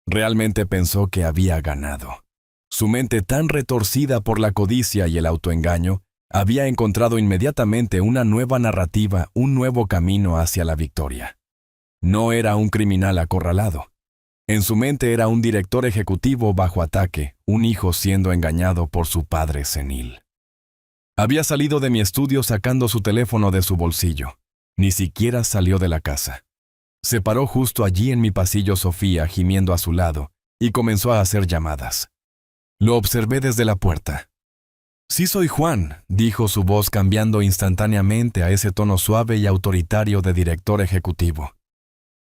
Realmente pensó que había ganado. Su mente, tan retorcida por la codicia y el autoengaño, había encontrado inmediatamente una nueva narrativa, un nuevo camino hacia la victoria. No era un criminal acorralado. En su mente era un director ejecutivo bajo ataque, un hijo siendo engañado por su padre senil. Había salido de mi estudio sacando su teléfono de su bolsillo. Ni siquiera salió de la casa. Se paró justo allí en mi pasillo Sofía, gimiendo a su lado, y comenzó a hacer llamadas. Lo observé desde la puerta. «Sí soy Juan», dijo su voz cambiando instantáneamente a ese tono suave y autoritario de director ejecutivo.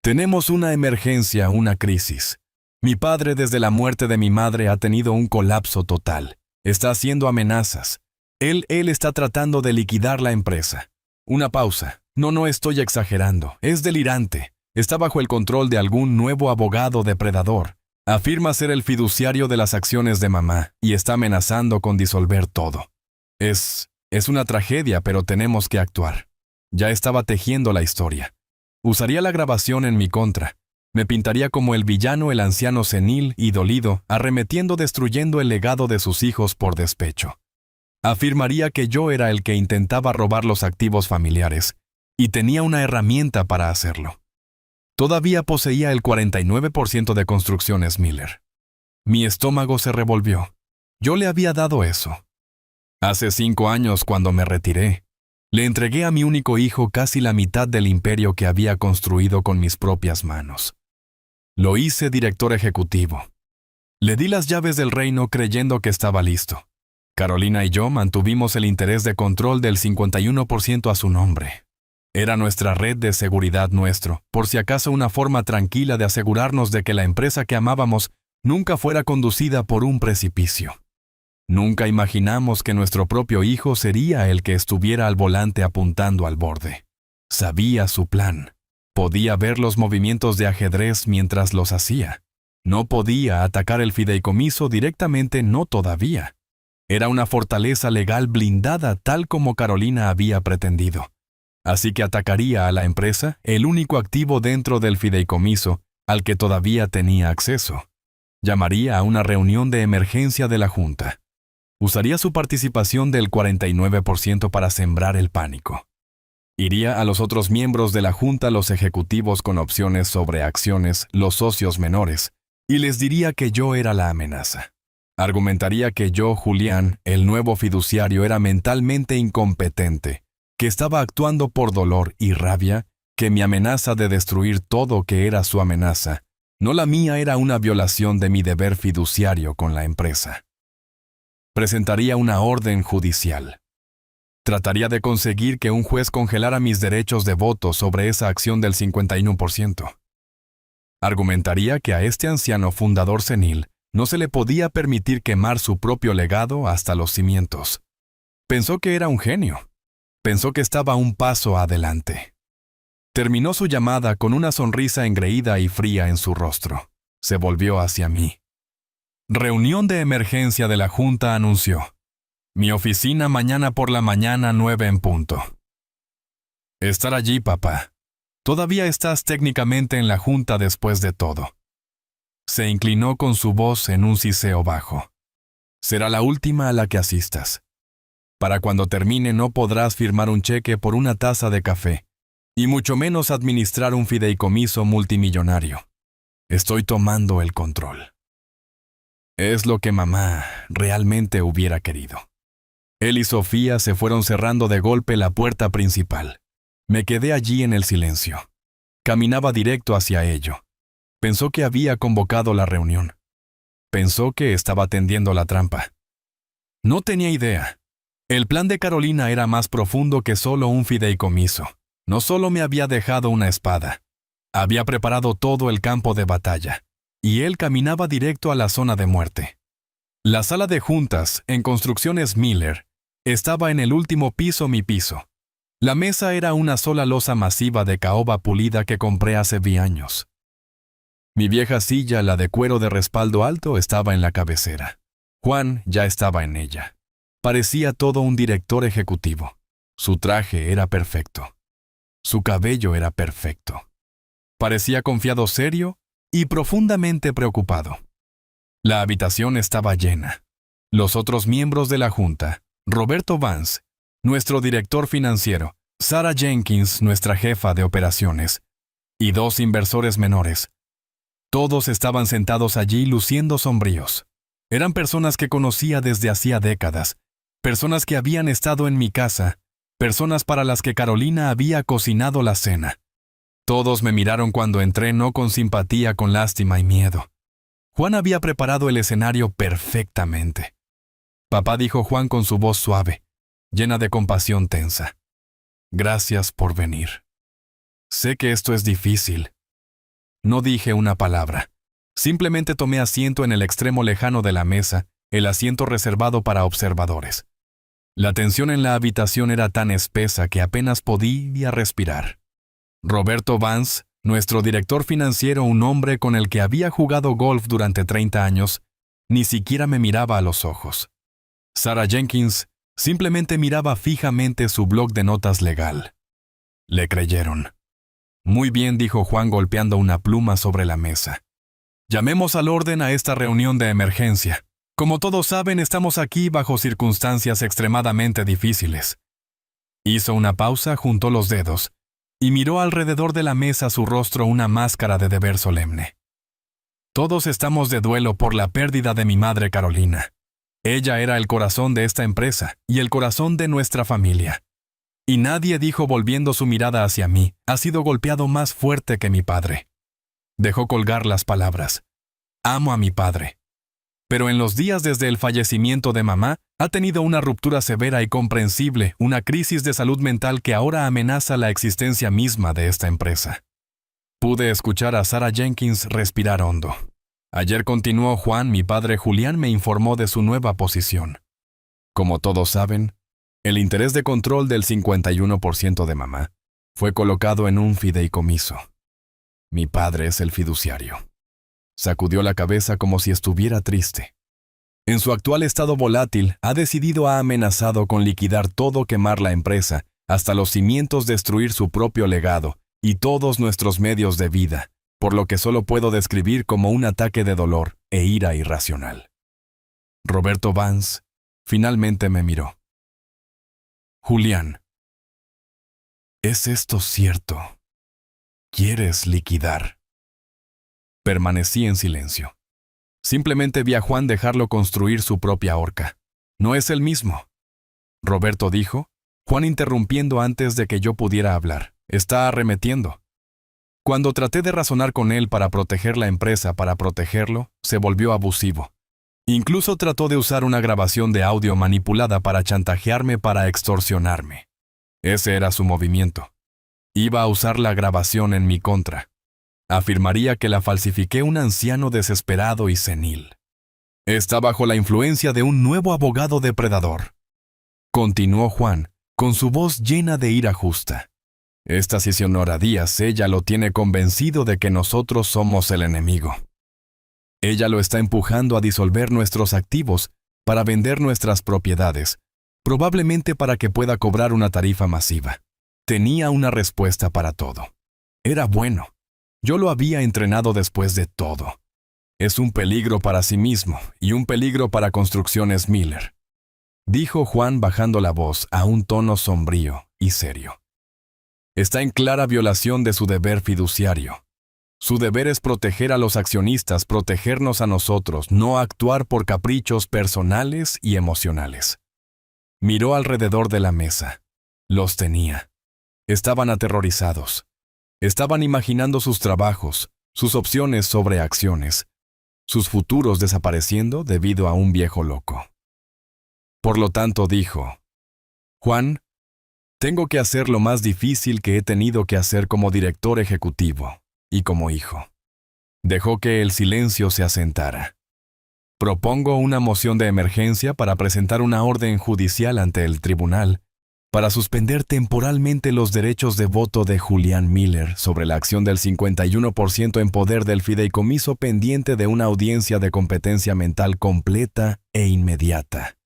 «Tenemos una emergencia, una crisis. Mi padre, desde la muerte de mi madre, ha tenido un colapso total. Está haciendo amenazas. Él está tratando de liquidar la empresa. Una pausa. No estoy exagerando. Es delirante. Está bajo el control de algún nuevo abogado depredador. Afirma ser el fiduciario de las acciones de mamá y está amenazando con disolver todo. Es una tragedia, pero tenemos que actuar. Ya estaba tejiendo la historia. Usaría la grabación en mi contra. Me pintaría como el villano, el anciano senil y dolido, arremetiendo, destruyendo el legado de sus hijos por despecho. Afirmaría que yo era el que intentaba robar los activos familiares, y tenía una herramienta para hacerlo. Todavía poseía el 49% de Construcciones Miller. Mi estómago se revolvió. Yo le había dado eso. Hace 5 años, cuando me retiré, le entregué a mi único hijo casi la mitad del imperio que había construido con mis propias manos. Lo hice director ejecutivo. Le di las llaves del reino creyendo que estaba listo. Carolina y yo mantuvimos el interés de control del 51% a su nombre. Era nuestra red de seguridad nuestro, por si acaso una forma tranquila de asegurarnos de que la empresa que amábamos nunca fuera conducida por un precipicio. Nunca imaginamos que nuestro propio hijo sería el que estuviera al volante apuntando al borde. Sabía su plan. Podía ver los movimientos de ajedrez mientras los hacía. No podía atacar el fideicomiso directamente, no todavía. Era una fortaleza legal blindada tal como Carolina había pretendido. Así que atacaría a la empresa, el único activo dentro del fideicomiso al que todavía tenía acceso. Llamaría a una reunión de emergencia de la Junta. Usaría su participación del 49% para sembrar el pánico. Iría a los otros miembros de la Junta, los ejecutivos con opciones sobre acciones, los socios menores, y les diría que yo era la amenaza. Argumentaría que yo, Julián, el nuevo fiduciario, era mentalmente incompetente, que estaba actuando por dolor y rabia, que mi amenaza de destruir todo que era su amenaza, no la mía, era una violación de mi deber fiduciario con la empresa. Presentaría una orden judicial. Trataría de conseguir que un juez congelara mis derechos de voto sobre esa acción del 51%. Argumentaría que a este anciano fundador senil no se le podía permitir quemar su propio legado hasta los cimientos. Pensó que era un genio. Pensó que estaba un paso adelante. Terminó su llamada con una sonrisa engreída y fría en su rostro. Se volvió hacia mí. Reunión de emergencia de la Junta, anunció. Mi oficina mañana por la mañana 9 en punto. Estar allí, papá. Todavía estás técnicamente en la Junta después de todo. Se inclinó con su voz en un siseo bajo. Será la última a la que asistas. Para cuando termine no podrás firmar un cheque por una taza de café, y mucho menos administrar un fideicomiso multimillonario. Estoy tomando el control. Es lo que mamá realmente hubiera querido. Él y Sofía se fueron cerrando de golpe la puerta principal. Me quedé allí en el silencio. Caminaba directo hacia ello. Pensó que había convocado la reunión. Pensó que estaba tendiendo la trampa. No tenía idea. El plan de Carolina era más profundo que solo un fideicomiso. No solo me había dejado una espada. Había preparado todo el campo de batalla. Y él caminaba directo a la zona de muerte. La sala de juntas, en Construcciones Miller, estaba en el último piso, mi piso. La mesa era una sola losa masiva de caoba pulida que compré hace años. Mi vieja silla, la de cuero de respaldo alto, estaba en la cabecera. Juan ya estaba en ella. Parecía todo un director ejecutivo. Su traje era perfecto. Su cabello era perfecto. Parecía confiado, serio y profundamente preocupado. La habitación estaba llena. Los otros miembros de la Junta, Roberto Vance, nuestro director financiero, Sarah Jenkins, nuestra jefa de operaciones, y 2 inversores menores. Todos estaban sentados allí luciendo sombríos. Eran personas que conocía desde hacía décadas, personas que habían estado en mi casa, personas para las que Carolina había cocinado la cena. Todos me miraron cuando entré, no con simpatía, con lástima y miedo. Juan había preparado el escenario perfectamente. Papá, dijo Juan con su voz suave, llena de compasión tensa. Gracias por venir. Sé que esto es difícil. No dije una palabra. Simplemente tomé asiento en el extremo lejano de la mesa, el asiento reservado para observadores. La tensión en la habitación era tan espesa que apenas podía respirar. Roberto Vance, nuestro director financiero, un hombre con el que había jugado golf durante 30 años, ni siquiera me miraba a los ojos. Sarah Jenkins simplemente miraba fijamente su bloc de notas legal. Le creyeron. Muy bien, dijo Juan golpeando una pluma sobre la mesa. Llamemos al orden a esta reunión de emergencia. Como todos saben, estamos aquí bajo circunstancias extremadamente difíciles. Hizo una pausa, juntó los dedos y miró alrededor de la mesa su rostro una máscara de deber solemne. Todos estamos de duelo por la pérdida de mi madre Carolina. Ella era el corazón de esta empresa y el corazón de nuestra familia. Y nadie, dijo volviendo su mirada hacia mí, ha sido golpeado más fuerte que mi padre. Dejó colgar las palabras. Amo a mi padre. Pero en los días desde el fallecimiento de mamá, ha tenido una ruptura severa y comprensible, una crisis de salud mental que ahora amenaza la existencia misma de esta empresa. Pude escuchar a Sarah Jenkins respirar hondo. Ayer, continuó Juan, mi padre Julián me informó de su nueva posición. Como todos saben, el interés de control del 51% de mamá fue colocado en un fideicomiso. Mi padre es el fiduciario. Sacudió la cabeza como si estuviera triste. En su actual estado volátil, ha amenazado con liquidar todo, quemar la empresa, hasta los cimientos, destruir su propio legado y todos nuestros medios de vida, por lo que solo puedo describir como un ataque de dolor e ira irracional. Roberto Vance finalmente me miró. Julián, ¿es esto cierto? ¿Quieres liquidar? Permanecí en silencio. Simplemente vi a Juan dejarlo construir su propia horca. No es el mismo. Roberto dijo, Juan interrumpiendo antes de que yo pudiera hablar. Está arremetiendo. Cuando traté de razonar con él para proteger la empresa, para protegerlo, se volvió abusivo. Incluso trató de usar una grabación de audio manipulada para chantajearme, para extorsionarme. Ese era su movimiento. Iba a usar la grabación en mi contra. Afirmaría que la falsifiqué un anciano desesperado y senil. Está bajo la influencia de un nuevo abogado depredador. Continuó Juan, con su voz llena de ira justa. Esta Sionora Díaz, ella lo tiene convencido de que nosotros somos el enemigo. Ella lo está empujando a disolver nuestros activos para vender nuestras propiedades, probablemente para que pueda cobrar una tarifa masiva. Tenía una respuesta para todo. Era bueno. Yo lo había entrenado después de todo. Es un peligro para sí mismo y un peligro para Construcciones Miller, dijo Juan bajando la voz a un tono sombrío y serio. Está en clara violación de su deber fiduciario. Su deber es proteger a los accionistas, protegernos a nosotros, no actuar por caprichos personales y emocionales. Miró alrededor de la mesa. Los tenía. Estaban aterrorizados. Estaban imaginando sus trabajos, sus opciones sobre acciones, sus futuros desapareciendo debido a un viejo loco. Por lo tanto, dijo, Juan, tengo que hacer lo más difícil que he tenido que hacer como director ejecutivo y como hijo. Dejó que el silencio se asentara. Propongo una moción de emergencia para presentar una orden judicial ante el tribunal para suspender temporalmente los derechos de voto de Julián Miller sobre la acción del 51% en poder del fideicomiso pendiente de una audiencia de competencia mental completa e inmediata.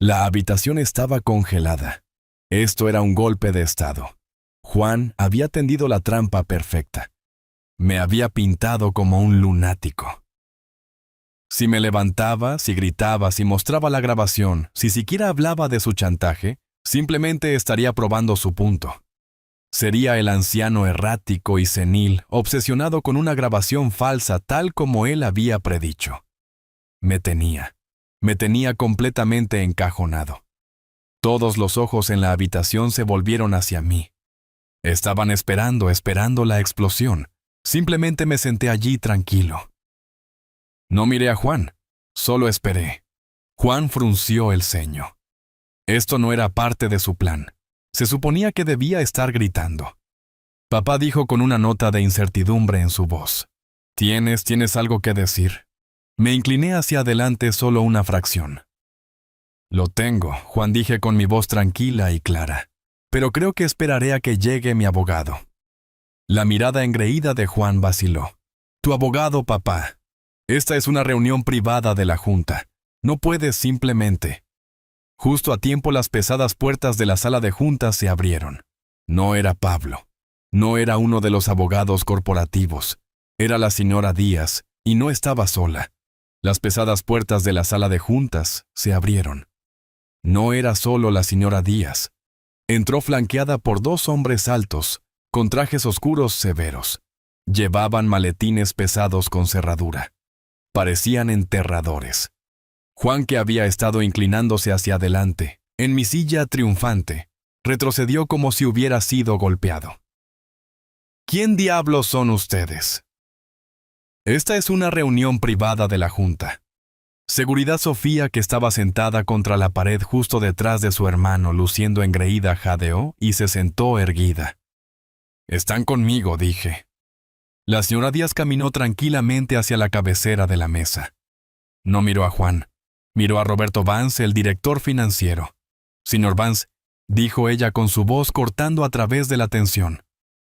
La habitación estaba congelada. Esto era un golpe de estado. Juan había tendido la trampa perfecta. Me había pintado como un lunático. Si me levantaba, si gritaba, si mostraba la grabación, si siquiera hablaba de su chantaje, simplemente estaría probando su punto. Sería el anciano errático y senil, obsesionado con una grabación falsa tal como él había predicho. Me tenía completamente encajonado. Todos los ojos en la habitación se volvieron hacia mí. Estaban esperando la explosión. Simplemente me senté allí tranquilo. No miré a Juan, solo esperé. Juan frunció el ceño. Esto no era parte de su plan. Se suponía que debía estar gritando. Papá dijo con una nota de incertidumbre en su voz. ¿Tienes algo que decir? Me incliné hacia adelante solo una fracción. Lo tengo, Juan, dije con mi voz tranquila y clara. Pero creo que esperaré a que llegue mi abogado. La mirada engreída de Juan vaciló. Tu abogado, papá. Esta es una reunión privada de la Junta. No puedes simplemente. Justo a tiempo las pesadas puertas de la sala de juntas se abrieron. No era Pablo. No era uno de los abogados corporativos. Era la señora Díaz, y no estaba sola. Las pesadas puertas de la sala de juntas se abrieron. No era solo la señora Díaz. Entró flanqueada por dos hombres altos, con trajes oscuros severos. Llevaban maletines pesados con cerradura. Parecían enterradores. Juan, que había estado inclinándose hacia adelante, en mi silla triunfante, retrocedió como si hubiera sido golpeado. ¿Quién diablos son ustedes? Esta es una reunión privada de la Junta. Seguridad Sofía, que estaba sentada contra la pared justo detrás de su hermano, luciendo engreída, jadeó y se sentó erguida. «Están conmigo», dije. La señora Díaz caminó tranquilamente hacia la cabecera de la mesa. No miró a Juan. Miró a Roberto Vance, el director financiero. «Señor Vance», dijo ella con su voz cortando a través de la tensión.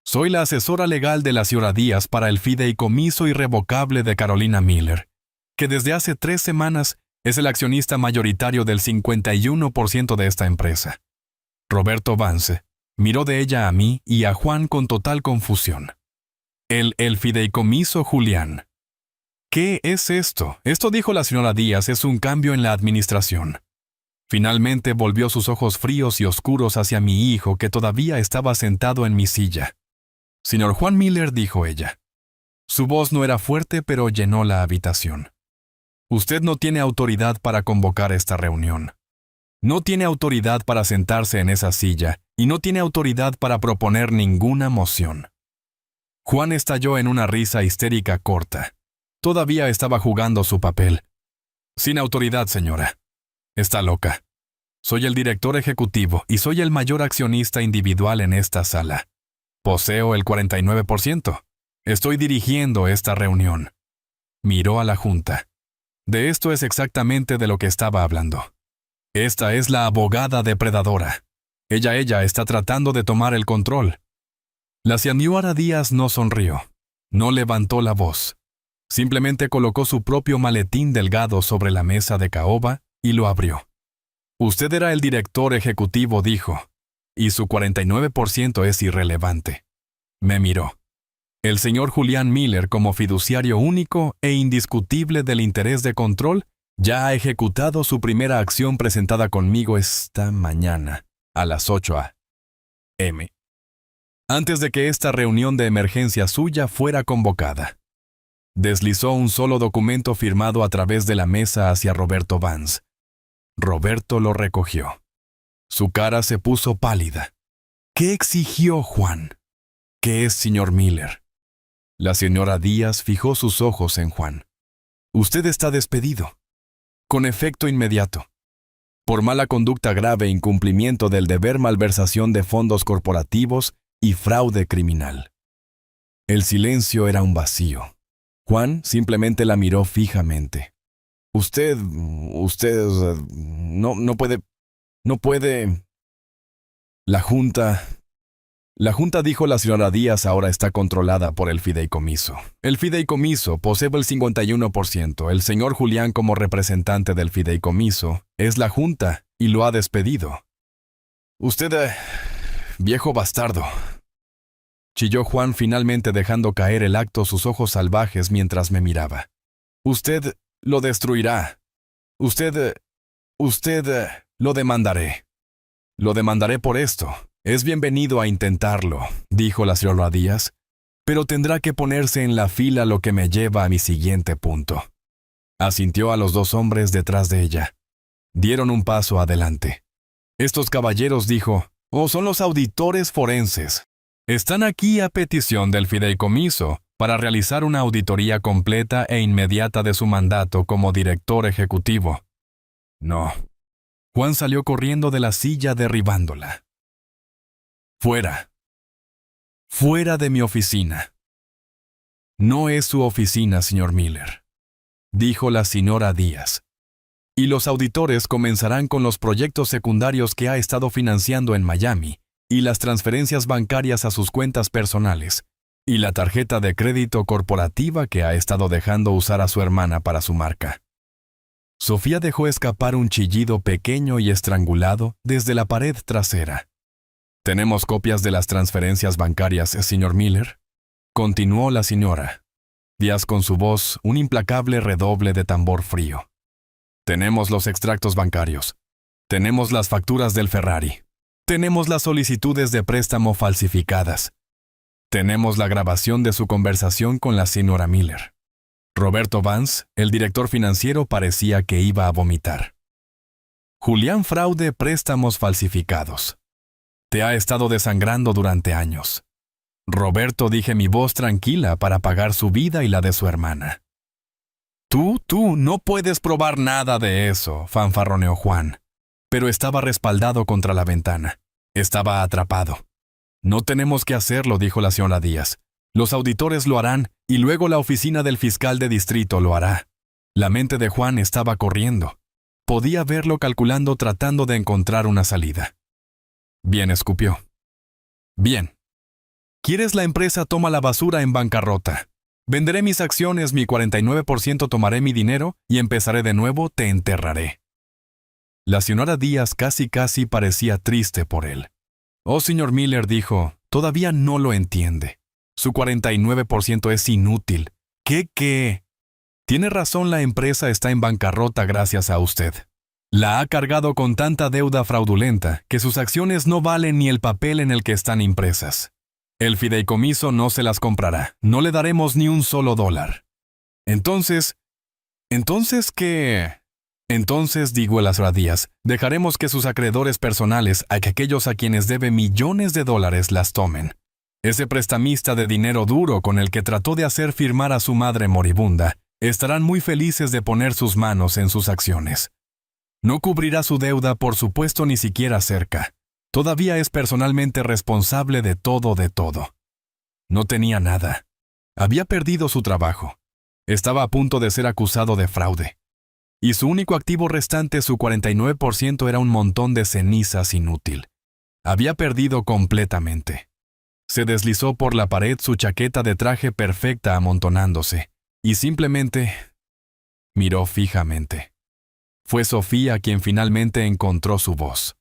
«Soy la asesora legal de la señora Díaz para el fideicomiso irrevocable de Carolina Miller, que desde hace 3 semanas es el accionista mayoritario del 51% de esta empresa». Roberto Vance miró de ella a mí y a Juan con total confusión. El fideicomiso, Julián. ¿Qué es esto? Esto, dijo la señora Díaz, es un cambio en la administración. Finalmente volvió sus ojos fríos y oscuros hacia mi hijo, que todavía estaba sentado en mi silla. «Señor Juan Miller», dijo ella. Su voz no era fuerte, pero llenó la habitación. «Usted no tiene autoridad para convocar esta reunión. No tiene autoridad para sentarse en esa silla y no tiene autoridad para proponer ninguna moción». Juan estalló en una risa histérica corta. Todavía estaba jugando su papel. «Sin autoridad, señora. Está loca. Soy el director ejecutivo y soy el mayor accionista individual en esta sala. Poseo el 49%. Estoy dirigiendo esta reunión». Miró a la Junta. De esto es exactamente de lo que estaba hablando. Esta es la abogada depredadora. Ella está tratando de tomar el control. La señora Díaz no sonrió. No levantó la voz. Simplemente colocó su propio maletín delgado sobre la mesa de caoba y lo abrió. «Usted era el director ejecutivo», dijo, «y su 49% es irrelevante». Me miró. «El señor Julián Miller, como fiduciario único e indiscutible del interés de control, ya ha ejecutado su primera acción presentada conmigo esta mañana, a las 8 a.m., antes de que esta reunión de emergencia suya fuera convocada». Deslizó un solo documento firmado a través de la mesa hacia Roberto Vance. Roberto lo recogió. Su cara se puso pálida. «¿Qué exigió Juan?» «¿Qué es, señor Miller?» La señora Díaz fijó sus ojos en Juan. «Usted está despedido. Con efecto inmediato. Por mala conducta grave, incumplimiento del deber, malversación de fondos corporativos y fraude criminal». El silencio era un vacío. Juan simplemente la miró fijamente. Usted no puede. La Junta, dijo la señora Díaz, ahora está controlada por el fideicomiso. El fideicomiso posee el 51%. El señor Julián, como representante del fideicomiso, es la Junta y lo ha despedido. Usted, viejo bastardo. Chilló Juan, finalmente dejando caer el acto sus ojos salvajes mientras me miraba. Usted lo destruirá. Usted lo demandaré. Lo demandaré por esto. Es bienvenido a intentarlo, dijo la señora Díaz, pero tendrá que ponerse en la fila, lo que me lleva a mi siguiente punto. Asintió a los dos hombres detrás de ella. Dieron un paso adelante. Estos caballeros, dijo, son los auditores forenses. Están aquí a petición del fideicomiso para realizar una auditoría completa e inmediata de su mandato como director ejecutivo. No. Juan salió corriendo de la silla derribándola. «Fuera. Fuera de mi oficina». «No es su oficina, señor Miller», dijo la señora Díaz. «Y los auditores comenzarán con los proyectos secundarios que ha estado financiando en Miami, y las transferencias bancarias a sus cuentas personales, y la tarjeta de crédito corporativa que ha estado dejando usar a su hermana para su marca». Sofía dejó escapar un chillido pequeño y estrangulado desde la pared trasera. «¿Tenemos copias de las transferencias bancarias, señor Miller?», continuó la señora. Díaz con su voz, un implacable redoble de tambor frío. Tenemos los extractos bancarios. Tenemos las facturas del Ferrari. Tenemos las solicitudes de préstamo falsificadas. Tenemos la grabación de su conversación con la señora Miller. Roberto Vance, el director financiero, parecía que iba a vomitar. Julián Fraude, préstamos falsificados. Te ha estado desangrando durante años. Roberto, dije mi voz tranquila para pagar su vida y la de su hermana. Tú, no puedes probar nada de eso, fanfarroneó Juan. Pero estaba respaldado contra la ventana. Estaba atrapado. No tenemos que hacerlo, dijo la señora Díaz. Los auditores lo harán y luego la oficina del fiscal de distrito lo hará. La mente de Juan estaba corriendo. Podía verlo calculando, tratando de encontrar una salida. Bien, escupió. Bien. ¿Quieres la empresa toma la basura en bancarrota? Venderé mis acciones, mi 49% tomaré mi dinero y empezaré de nuevo, te enterraré. La señora Díaz casi parecía triste por él. Oh, señor Miller, dijo, todavía no lo entiende. Su 49% es inútil. ¿Qué? Tiene razón, la empresa está en bancarrota gracias a usted. La ha cargado con tanta deuda fraudulenta que sus acciones no valen ni el papel en el que están impresas. El fideicomiso no se las comprará. No le daremos ni un solo dólar. ¿Entonces qué? Entonces, dijo el señora Díaz, dejaremos que sus acreedores personales, aquellos a quienes debe millones de dólares, las tomen. Ese prestamista de dinero duro con el que trató de hacer firmar a su madre moribunda, estarán muy felices de poner sus manos en sus acciones. No cubrirá su deuda, por supuesto, ni siquiera cerca. Todavía es personalmente responsable de todo. No tenía nada. Había perdido su trabajo. Estaba a punto de ser acusado de fraude. Y su único activo restante, su 49%, era un montón de cenizas inútil. Había perdido completamente. Se deslizó por la pared, su chaqueta de traje perfecta amontonándose, y simplemente miró fijamente. Fue Sofía quien finalmente encontró su voz.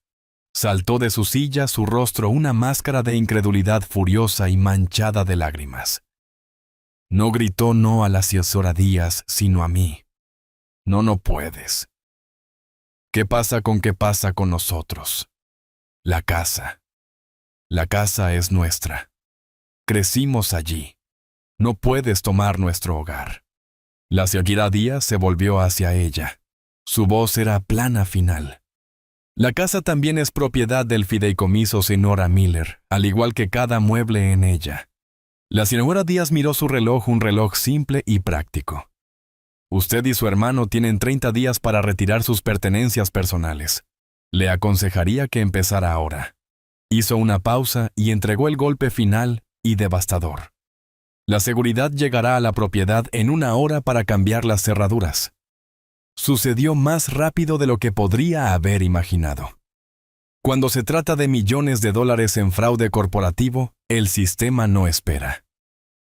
Saltó de su silla, su rostro una máscara de incredulidad furiosa y manchada de lágrimas. No gritó no a la señora Díaz, sino a mí. No puedes. ¿Qué pasa con nosotros? La casa. La casa es nuestra. Crecimos allí. No puedes tomar nuestro hogar. La señora Díaz se volvió hacia ella. Su voz era plana final. La casa también es propiedad del fideicomiso señora Miller, al igual que cada mueble en ella. La señora Díaz miró su reloj, un reloj simple y práctico. Usted y su hermano tienen 30 días para retirar sus pertenencias personales. Le aconsejaría que empezara ahora. Hizo una pausa y entregó el golpe final y devastador. La seguridad llegará a la propiedad en 1 hora para cambiar las cerraduras. Sucedió más rápido de lo que podría haber imaginado. Cuando se trata de millones de dólares en fraude corporativo, el sistema no espera.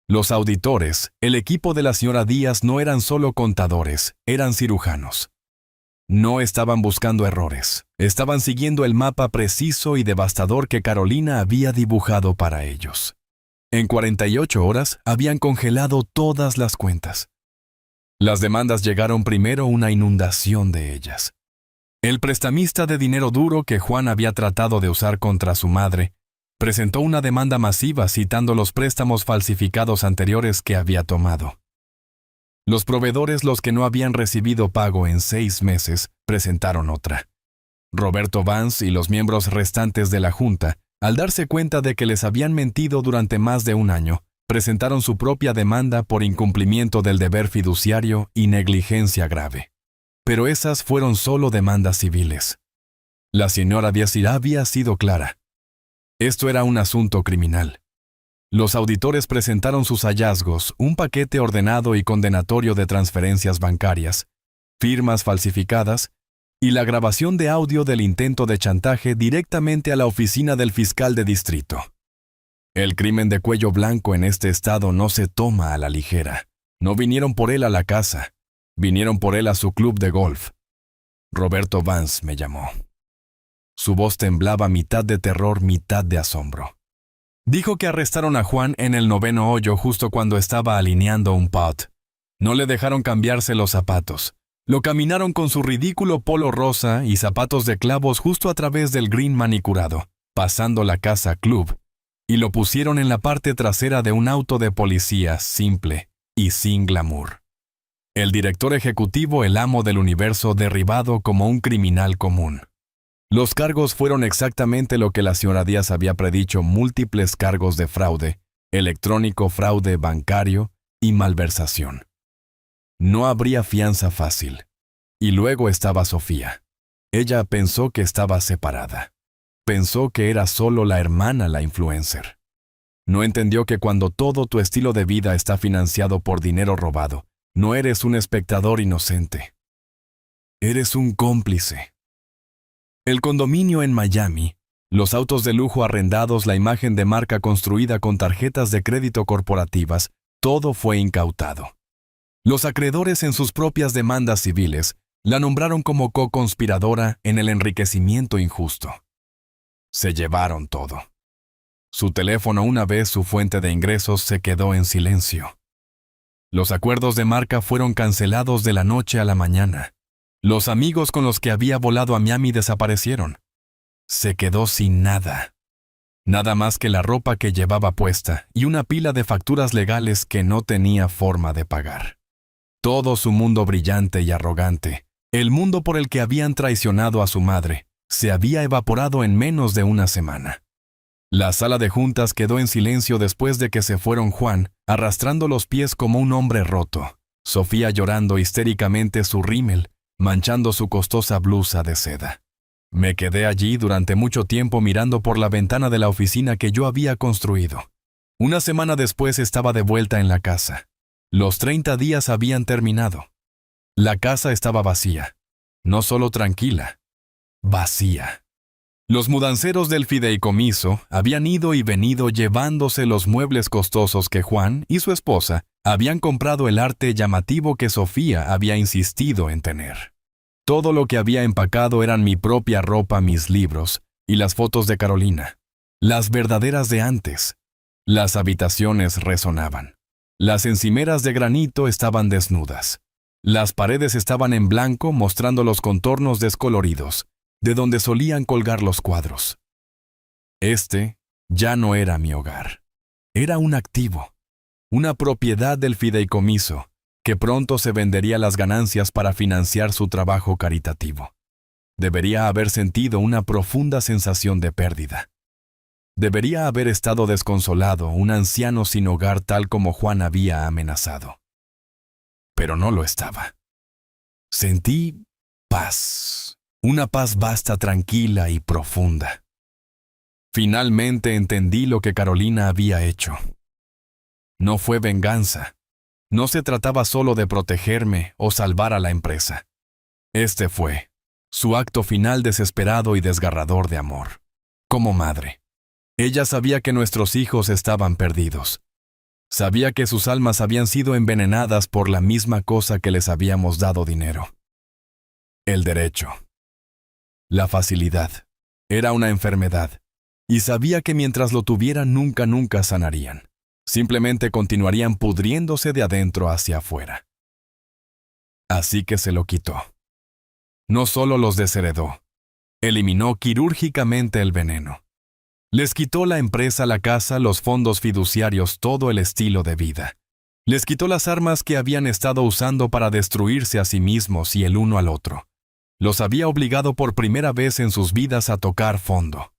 Los auditores, el equipo de la señora Díaz, no eran solo contadores, eran cirujanos. No estaban buscando errores, estaban siguiendo el mapa preciso y devastador que Carolina había dibujado para ellos. En 48 horas habían congelado todas las cuentas. Las demandas llegaron primero, una inundación de ellas. El prestamista de dinero duro que Juan había tratado de usar contra su madre, presentó una demanda masiva citando los préstamos falsificados anteriores que había tomado. Los proveedores, los que no habían recibido pago en 6 meses, presentaron otra. Roberto Vance y los miembros restantes de la Junta, al darse cuenta de que les habían mentido durante más de 1 año, presentaron su propia demanda por incumplimiento del deber fiduciario y negligencia grave. Pero esas fueron solo demandas civiles. La señora Díaz había sido clara. Esto era un asunto criminal. Los auditores presentaron sus hallazgos, un paquete ordenado y condenatorio de transferencias bancarias, firmas falsificadas y la grabación de audio del intento de chantaje directamente a la oficina del fiscal de distrito. El crimen de cuello blanco en este estado no se toma a la ligera. No vinieron por él a la casa, vinieron por él a su club de golf. Roberto Vance me llamó. Su voz temblaba, mitad de terror, mitad de asombro. Dijo que arrestaron a Juan en el 9º hoyo justo cuando estaba alineando un putt. No le dejaron cambiarse los zapatos. Lo caminaron con su ridículo polo rosa y zapatos de clavos justo a través del green manicurado, pasando la casa club, y lo pusieron en la parte trasera de un auto de policía simple y sin glamour. El director ejecutivo, el amo del universo, derribado como un criminal común. Los cargos fueron exactamente lo que la señora Díaz había predicho: múltiples cargos de fraude, electrónico, fraude bancario y malversación. No habría fianza fácil. Y luego estaba Sofía. Ella pensó que estaba separada. Pensó que era solo la hermana la influencer. No entendió que cuando todo tu estilo de vida está financiado por dinero robado, no eres un espectador inocente. Eres un cómplice. El condominio en Miami, los autos de lujo arrendados, la imagen de marca construida con tarjetas de crédito corporativas, todo fue incautado. Los acreedores, en sus propias demandas civiles, la nombraron como co-conspiradora en el enriquecimiento injusto. Se llevaron todo. Su teléfono, una vez su fuente de ingresos, se quedó en silencio. Los acuerdos de marca fueron cancelados de la noche a la mañana. Los amigos con los que había volado a Miami desaparecieron. Se quedó sin nada. Nada más que la ropa que llevaba puesta y una pila de facturas legales que no tenía forma de pagar. Todo su mundo brillante y arrogante, el mundo por el que habían traicionado a su madre, se había evaporado en menos de una semana. La sala de juntas quedó en silencio después de que se fueron Juan, arrastrando los pies como un hombre roto, Sofía llorando histéricamente su rímel, manchando su costosa blusa de seda. Me quedé allí durante mucho tiempo mirando por la ventana de la oficina que yo había construido. Una semana después estaba de vuelta en la casa. Los 30 días habían terminado. La casa estaba vacía. No solo tranquila, vacía. Los mudanceros del fideicomiso habían ido y venido llevándose los muebles costosos que Juan y su esposa habían comprado, el arte llamativo que Sofía había insistido en tener. Todo lo que había empacado eran mi propia ropa, mis libros y las fotos de Carolina, las verdaderas de antes. Las habitaciones resonaban. Las encimeras de granito estaban desnudas. Las paredes estaban en blanco, mostrando los contornos descoloridos, de donde solían colgar los cuadros. Este ya no era mi hogar. Era un activo, una propiedad del fideicomiso, que pronto se vendería las ganancias para financiar su trabajo caritativo. Debería haber sentido una profunda sensación de pérdida. Debería haber estado desconsolado, un anciano sin hogar tal como Juan había amenazado. Pero no lo estaba. Sentí paz, una paz vasta, tranquila y profunda. Finalmente entendí lo que Carolina había hecho. No fue venganza. No se trataba solo de protegerme o salvar a la empresa. Este fue su acto final desesperado y desgarrador de amor. Como madre. Ella sabía que nuestros hijos estaban perdidos. Sabía que sus almas habían sido envenenadas por la misma cosa que les habíamos dado dinero. El derecho. La facilidad. Era una enfermedad. Y sabía que mientras lo tuvieran nunca sanarían. Simplemente continuarían pudriéndose de adentro hacia afuera. Así que se lo quitó. No solo los desheredó. Eliminó quirúrgicamente el veneno. Les quitó la empresa, la casa, los fondos fiduciarios, todo el estilo de vida. Les quitó las armas que habían estado usando para destruirse a sí mismos y el uno al otro. Los había obligado por primera vez en sus vidas a tocar fondo,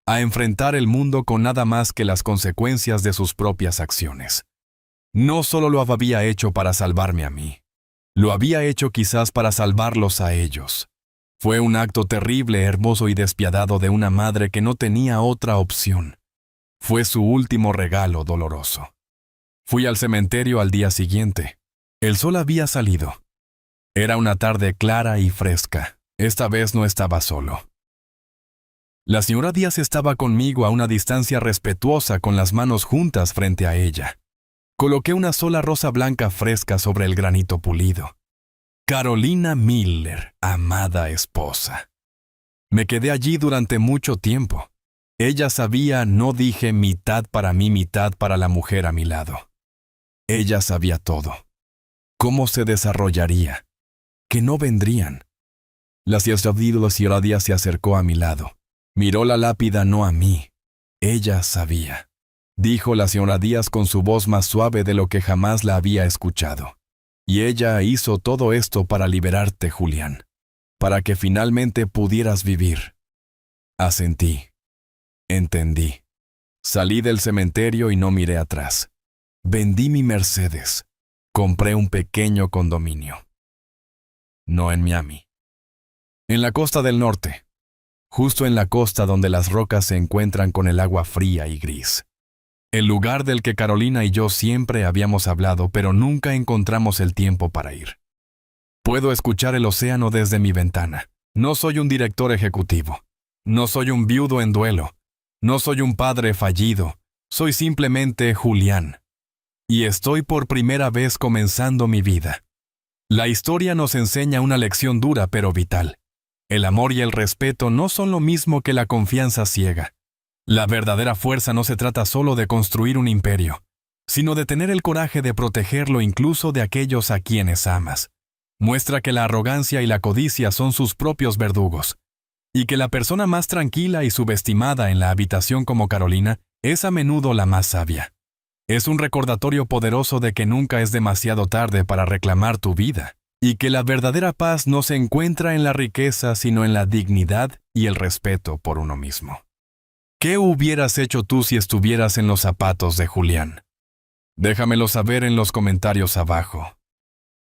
a enfrentar el mundo con nada más que las consecuencias de sus propias acciones. No solo lo había hecho para salvarme a mí, lo había hecho quizás para salvarlos a ellos. Fue un acto terrible, hermoso y despiadado de una madre que no tenía otra opción. Fue su último regalo doloroso. Fui al cementerio al día siguiente. El sol había salido. Era una tarde clara y fresca. Esta vez no estaba solo. La señora Díaz estaba conmigo a una distancia respetuosa, con las manos juntas frente a ella. Coloqué una sola rosa blanca fresca sobre el granito pulido. Carolina Miller, amada esposa. Me quedé allí durante mucho tiempo. Ella sabía, no dije mitad para mí, mitad para la mujer a mi lado. Ella sabía todo. ¿Cómo se desarrollaría? Que no vendrían. La Ciudadía se acercó a mi lado. Miró la lápida, no a mí. Ella sabía. Dijo la señora Díaz con su voz más suave de lo que jamás la había escuchado. Y ella hizo todo esto para liberarte, Julián. Para que finalmente pudieras vivir. Asentí. Entendí. Salí del cementerio y no miré atrás. Vendí mi Mercedes. Compré un pequeño condominio. No en Miami. En la costa del norte. Justo en la costa donde las rocas se encuentran con el agua fría y gris. El lugar del que Carolina y yo siempre habíamos hablado, pero nunca encontramos el tiempo para ir. Puedo escuchar el océano desde mi ventana. No soy un director ejecutivo. No soy un viudo en duelo. No soy un padre fallido. Soy simplemente Julián. Y estoy por primera vez comenzando mi vida. La historia nos enseña una lección dura pero vital. El amor y el respeto no son lo mismo que la confianza ciega. La verdadera fuerza no se trata solo de construir un imperio, sino de tener el coraje de protegerlo incluso de aquellos a quienes amas. Muestra que la arrogancia y la codicia son sus propios verdugos, y que la persona más tranquila y subestimada en la habitación como Carolina es a menudo la más sabia. Es un recordatorio poderoso de que nunca es demasiado tarde para reclamar tu vida, y que la verdadera paz no se encuentra en la riqueza sino en la dignidad y el respeto por uno mismo. ¿Qué hubieras hecho tú si estuvieras en los zapatos de Julián? Déjamelo saber en los comentarios abajo.